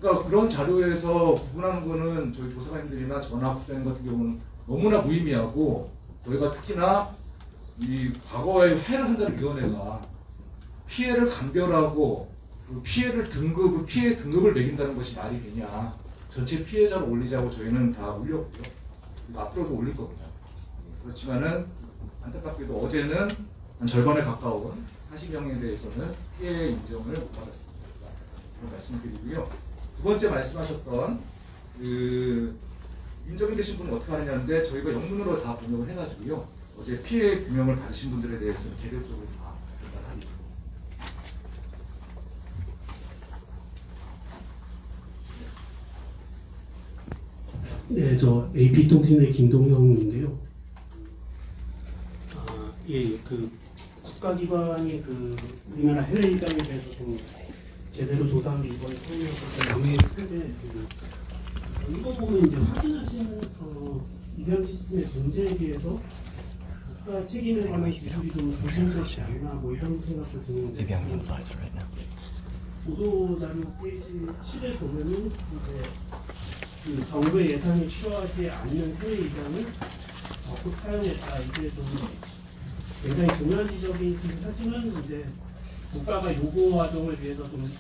그러니까 그런 자료에서 구분하는 거는 저희 도서관님들이나 저나 국장님 같은 경우는 너무나 무의미하고 저희가 특히나 이 과거에 해를 한다는 위원회가 피해를 감별하고 그 피해를 등급을 피해 등급을 매긴다는 것이 말이 되냐? 전체 피해자를 올리자고 저희는 다 올렸고요. 그리고 앞으로도 올릴 겁니다. 그렇지만은 안타깝게도 어제는 한 절반에 가까운 40명에 대해서는 피해 인정을 못 받았습니다. 그런 말씀을 드리고요. 두 번째 말씀하셨던 그 인정이 되신 분은 어떻게 하느냐는데 저희가 영문으로 다 번역을 해가지고요. 어제 피해 규명을 받으신 분들에 대해서는 개별적으로 다 전달하겠습니다. 네, 저 AP통신의 김동형인데요. 예, 그 국가기관이 그 우리나라 해외 입장에 대해서 좀 제대로 조사한 게 이번에 처음이었는데 이거 보면 이제 확인하시는 입양 시스템의 문제에 대해서 국가 책임에 관한 기술이 좀 조심스럽지 않나 뭐 이런 생각도 드는데 입양 insights right now. 보도 자료 페이지 7에 보면은 이제 그 정부의 예산이 필요하지 않는 해외 입양을 적극 사용했다. 이게 좀 굉장히 중요한 지적이긴 하지만 이제 국가가 요구 아동을 위해서 좀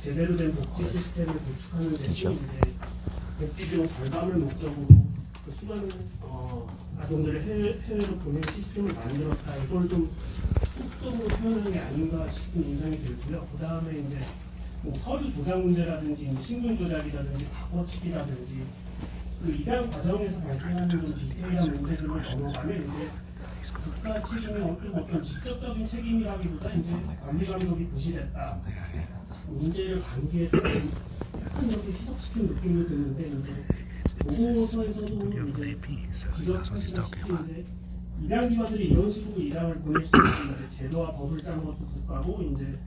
제대로 된 복지 시스템을 구축하는 대신 이제 복지 비용 절감을 목적으로 그 수많은 아동들을 해외로 보내는 시스템을 만들었다. 이걸 좀 속성으로 표현하는 게 아닌가 싶은 인상이 들고요. 그 다음에 이제 뭐 서류 조작 문제라든지 신분 조작이라든지 바꿔치기라든지 그 입양 과정에서 발생하는 좀 디테일한 문제들을 넘어가면 이제 국가 책임이 어떤 직접적인 책임이라기보다 이제 관리 감독이 부실했다. 문제를 관계에 좀 약간 이렇게 희석시킨 느낌이 드는데 이제 보고서에서도 이제 지적하시다시피 입양기관들이 이런 식으로 입양을 보낼 수 있는 이제 제도와 법을 짠 것도 국가고 이제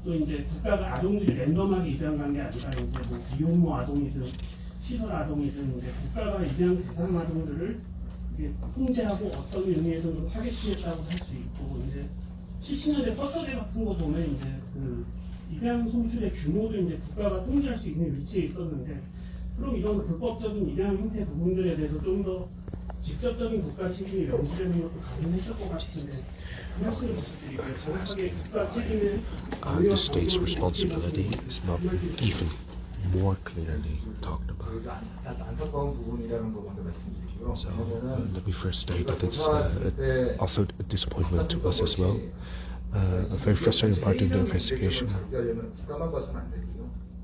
또 이제 국가가 아동들이 랜덤하게 입양 간 게 아니라 이제 뭐 비혼모 아동이든 시설 아동이든 이제 국가가 입양 대상 아동들을 이게 통제하고 어떤 의미에서 좀 타겟팅했다고 할 수 있고 이제 70년대 펄서대 같은 거 보면 이제 그 입양 송출의 규모도 이제 국가가 통제할 수 있는 위치에 있었는데 그럼 이런 불법적인 입양 형태 부분들에 대해서 좀 더 직접적인 국가 책임이 명시되는 것도 가능했을 것 같은데 그 말씀을 부탁드리고요. 정확하게 국가 책임을 The state's responsibility is not even more clearly talked about. 안타까운 부분이라는 거 먼저 말씀드리고요. So let me first state that it's also a disappointment to us as well. A very frustrating part of the investigation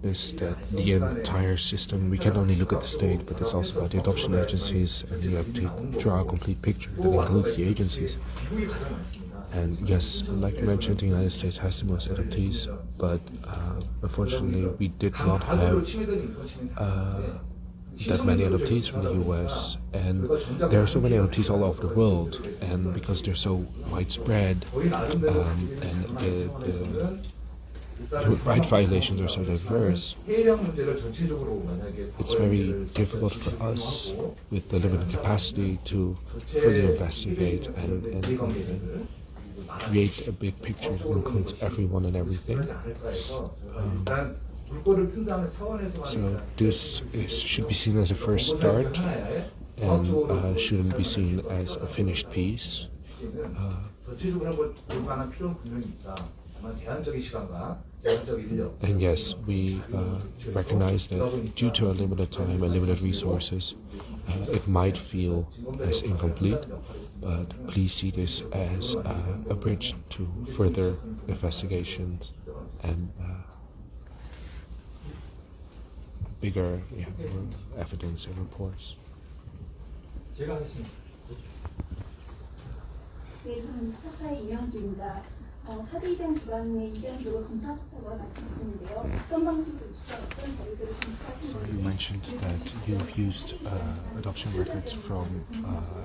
is that the entire system, we can only look at the state, but it's also about the adoption agencies, and you have to draw a complete picture that includes the agencies. And yes, like you mentioned, the United States has the most adoptees, but unfortunately we did not have that many adoptees from the US, and there are so many adoptees all over the world, and because they're so widespread, and the right violations are so diverse, it's very difficult for us with the limited capacity to fully investigate and create a big picture that includes everyone and everything. So this should be seen as a first start and shouldn't be seen as a finished piece. 다만 제한적인 시간과 제한적인 인력. And yes, we recognize that due to a limited time and limited resources, it might feel as incomplete, but please see this as a bridge to further investigations and bigger evidence and reports. 제가 하겠습니다. 네, 저는 스타파의 이명주입니다. 4대 입양 기관의 입양 기록을 검토하셨다고 말씀하셨는데요. 어떤 방식으로 어떤 자료들을 So 검토하신 you mentioned that you've used adoption records from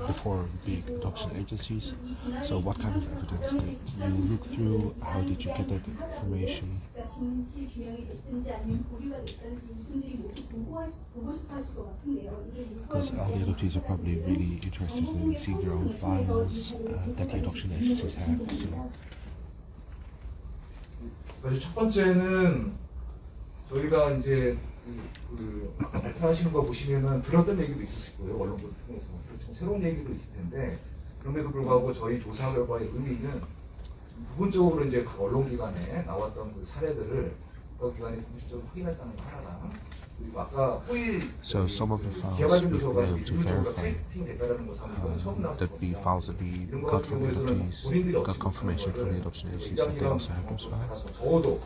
before big adoption agencies. So what kind of evidence did you look through? How did you get that information? 진실 규명이 됐든지 아니면 보류가 됐든지 이분들이 모두 보고 싶어 하실 것 같은데요. Because all the adoptees are probably really interested in seeing their own files that the adoption agencies have. So. 그래서 첫 번째는 저희가 이제 발표하시는 거 보시면은 들었던 얘기도 있을 거예요. 언론들 통해서. 그렇지만 새로운 얘기도 있을 텐데 그럼에도 불구하고 저희 조사 결과의 의미는 부분적으로 이제 각 언론기관에 나왔던 그 사례들을 그 기관이 공식적으로 확인했다는 거 하나랑 그리고 아까 호의 So some of the files we've been able to verify that the files that we got from the adoptees got confirmation from the adoption agencies that they also have those files. 적어도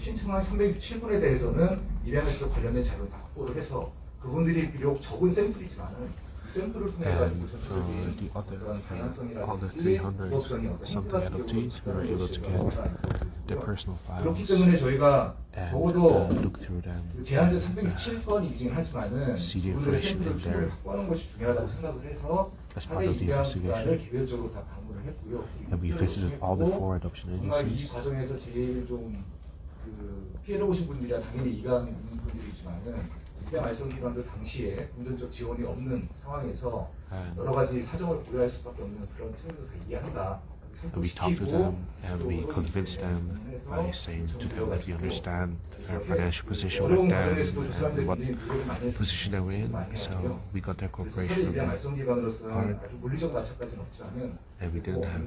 신청한 367분에 대해서는 입양에서 관련된 자료를 다 확보를 해서 그분들이 비록 적은 샘플이지만은 샘플을 통해 가지고 And for the 300 something adoptees, we were able to get their personal 그렇기 files 때문에 저희가 and 적어도 look through them. 제한된 367건이긴 하지만은 See the 그분들의 information 샘플을 from 충분히 there 확보하는 것이 중요하다고 생각을 해서 as part of the 입양 investigation. 기관을 개별적으로 다 방문을 했고요. And we visited all the 4 adoption 정말 이 agencies. 과정에서 제일 좀 피해를 보신 분들이야 당연히 입양 있는 분들이지만은 입양 알선 기관도 당시에 금전적 지원이 없는 상황에서 여러 가지 사정을 고려할 수밖에 없는 그런 측면도 다 이해한다. And we talked to them and we convinced them by saying to them that we understand their financial position back then and what position they were in. So we got their cooperation on 입양 that 알선 기관으로서는 part. 아주 물리적 마찰까지는 없지만은 And we didn't have,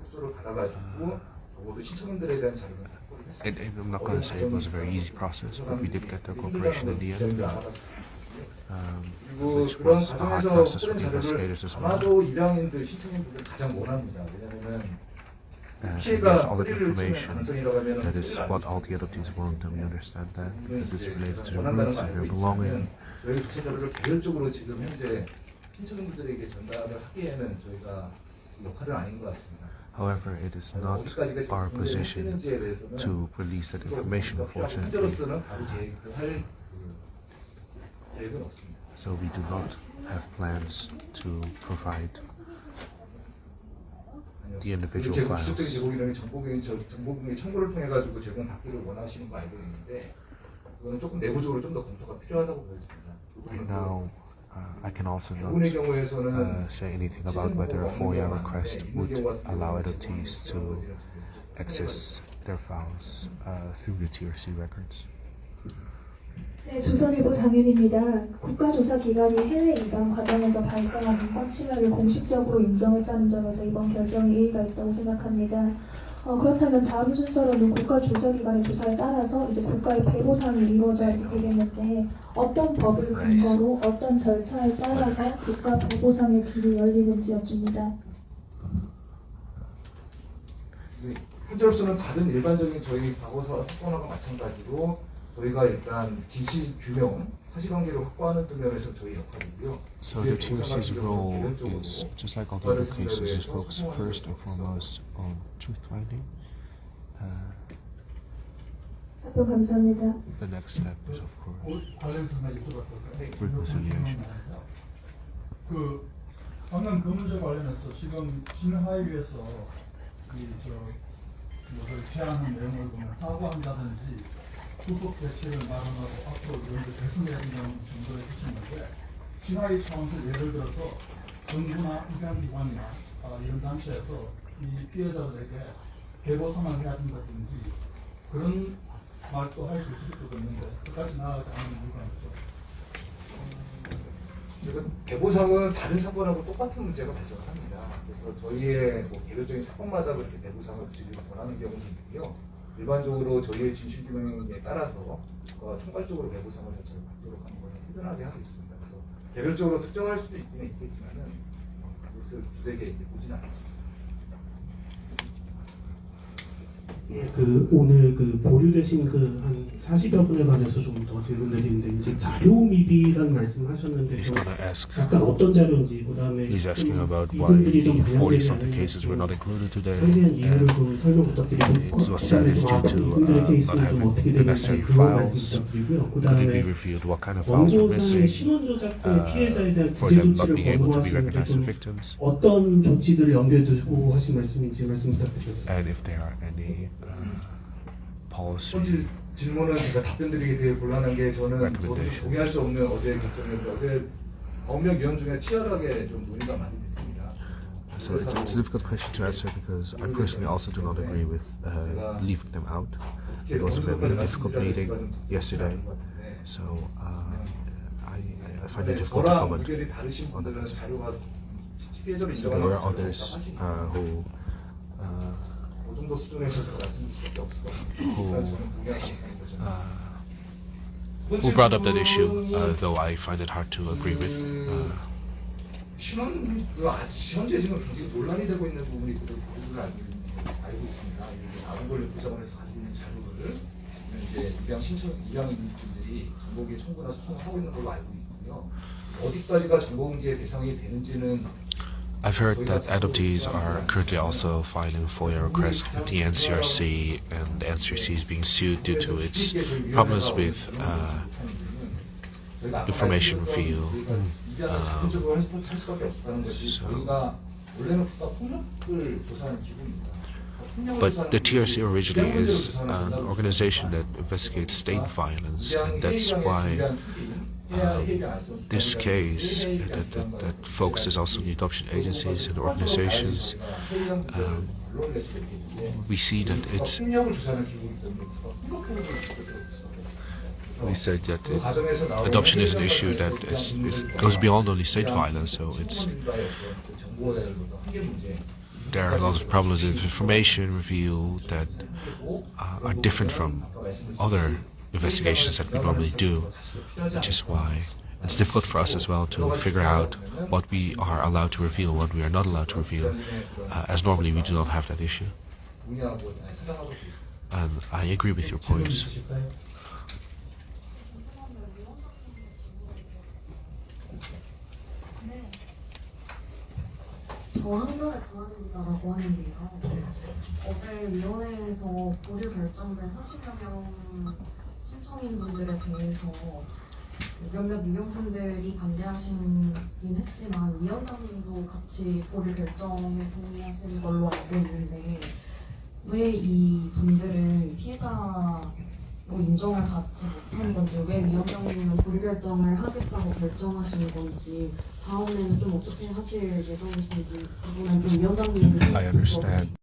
협조를 받아가지고 적어도 신청인들에 대한 자료는 확보를 했습니다. and I'm not going to say it was a very easy process, but we did get their cooperation in the end, 그리고 which 그런 was a hard 과정에서 process for 쓰는 the 자료를 investigators as well. 아마도 입양인들 신청인분들 가장 원합니다. 왜냐하면 And 피해가 there's all the 뿌리를 치는 information 가능성이라고 하면 that is what all the adoptees want, and we understand that because it's related to the roots of their belonging. 저희 조사 자료를 개별적으로 지금 현재 신청인분들에게 전달을 하기에는 저희가 역할은 아닌 것 같습니다. However, it is not our position to release that information, unfortunately. 현재로서는 바로 계획할 계획은 없습니다. So we do not have plans to provide the individual 직접적인 files. 제공이라는 정보공개 청구를 통해 가지고 제공받기를 원하시는 거 알고 있는데 그거는 조금 내부적으로 좀 더 검토가 필요하다고 보여집니다. Right now, I can also 대부분의 not 경우에서는 say anything about whether a FOIA request would allow adoptees to access their files through the TRC records. 네, 조선일보 장윤입니다. 국가조사기관이 해외 입양 과정에서 발생한 인권 침해를 공식적으로 인정했다는 점에서 이번 결정에 의의가 있다고 생각합니다. 그렇다면 다음 순서로는 국가조사기관의 조사에 따라서 이제 국가의 배보상이 이루어져야 되겠는데 어떤 법을 근거로 어떤 절차에 따라서 국가 배보상의 길이 열리는지 여쭙니다. 현재로서는 다른 일반적인 저희 과거사 사건하고 마찬가지로 저희가 일단 진실 규명, 사실관계를 확보하는 면에서 저희 역할이고요. So the TRC's role is, just like all the other cases, is focused first and foremost on truth finding. 답변 감사합니다. The next step is, of course, 관련해서 여쭤봤거든요. reconciliation. 그 방금 그 문제 관련해서 지금 진하위에서 제안한 내용을 보면 사과한다든지 후속 대책을 마련하고 앞으로 이런 데 개선해야 된다는 정도의 뜻인데 진하위 차원에서 예를 들어서 정부나 입양기관이나 이런 단체에서 이 피해자들에게 배보상을 해야 된다든지 그런 말도 할 수 있을 수도 있는데 끝까지 나아가지 않는 이유가 있죠. 그래서 배보상은 다른 사건하고 똑같은 문제가 발생합니다. 그래서 그래서 저희의 뭐 개별적인 사건마다 그렇게 내부상을 구체적으로 권하는 경우도 있고요. 일반적으로 저희의 진실규명에 따라서 총괄적으로 내부상을 자체를 받도록 하는 것을 꾸준하게 하고 있습니다. 그래서 개별적으로 특정할 수도 있기는 있겠지만은 그것을 부대게 보지는 않습니다. 예, 오늘 보류되신 한 40여 분에 관해서 좀 더 질문 드리는데 이제 자료 미비라는 말씀하셨는데 He's gonna ask. 약간 어떤 자료인지 그다음에 He's asking about why 이분들이 좀 40 반영되지 something 않은 cases were not included today, 상세한 이유를 and 좀 설명 부탁드리고 it was said it's due to 이분들의 not 케이스는 좀 having 어떻게 the 되는지 necessary 그런 말씀 files. 부탁드리고요. Could it be 그다음에 revealed what kind of files were 원고상의 missing 신원 조작된 피해자에 대한 for 구제 them not 조치를 being able to be 권고하시는데 recognized as 좀 victims, 어떤 조치들을 염두에 두고 하신 말씀인지 말씀 부탁드리겠습니다. and if there are any policy 첫 질문은 제가 답변드리기 되게 곤란한 게 저는 저도 동의할 수 없는 어제의 결정이었는데 어제 법령위원 중에 치열하게 좀 논의가 많이 됐습니다. So it's a difficult question to answer because I personally also do not agree with leaving them out. It was a very difficult meeting yesterday, so I find it difficult to 저랑 comment 의견이 다르신 on that 분들은 aspect. 자료가 피해자로 So there were 인정하는 others who 그 정도 수준에서 제가 말씀드릴 수밖에 없을 것 같아요. 저는 동의하지 못하는 거죠. who brought up that issue, though I find it hard to agree with. 신원 현재 지금 굉장히 논란이 되고 있는 부분이 그대로 알고 있습니다. 이게 아동권리 보좌관에서 가지고 있는 자료를 이제 입양인들이 정보기에 청구해서 청구하고 있는 걸로 알고 있고요. 어디까지가 정보공개의 대상이 되는지는 I've heard that adoptees are currently also filing FOIA requests at the NCRC, and the NCRC is being sued due to its problems with information reveal. But the TRC originally is an organization that investigates state violence, and that's why this case that focuses also on the adoption agencies and organizations, we see that it's. We said that adoption is an issue that goes beyond only state violence, so there are a lot of problems with information reveal that are different from other investigations that we normally do, which is why it's difficult for us as well to figure out what we are allowed to reveal, what we are not allowed to reveal, as normally we do not have that issue. And I agree with your points. 저 한결의 보안부자라고 하는데요. 어제 위원회에서 보류 결정된 40여 명 신청인분들에 대해서 몇몇 위원분들이 반대하시긴 했지만 위원장님도 같이 보류 결정에 동의하시는 걸로 알고 있는데 왜 이 분들은 피해자로 인정을 받지 못한 건지, 왜 위원장님은 보류 결정을 하겠다고 결정하시는 건지, 다음에는 좀 어떻게 하실 예정이신지 그거는 좀 위원장님. I understand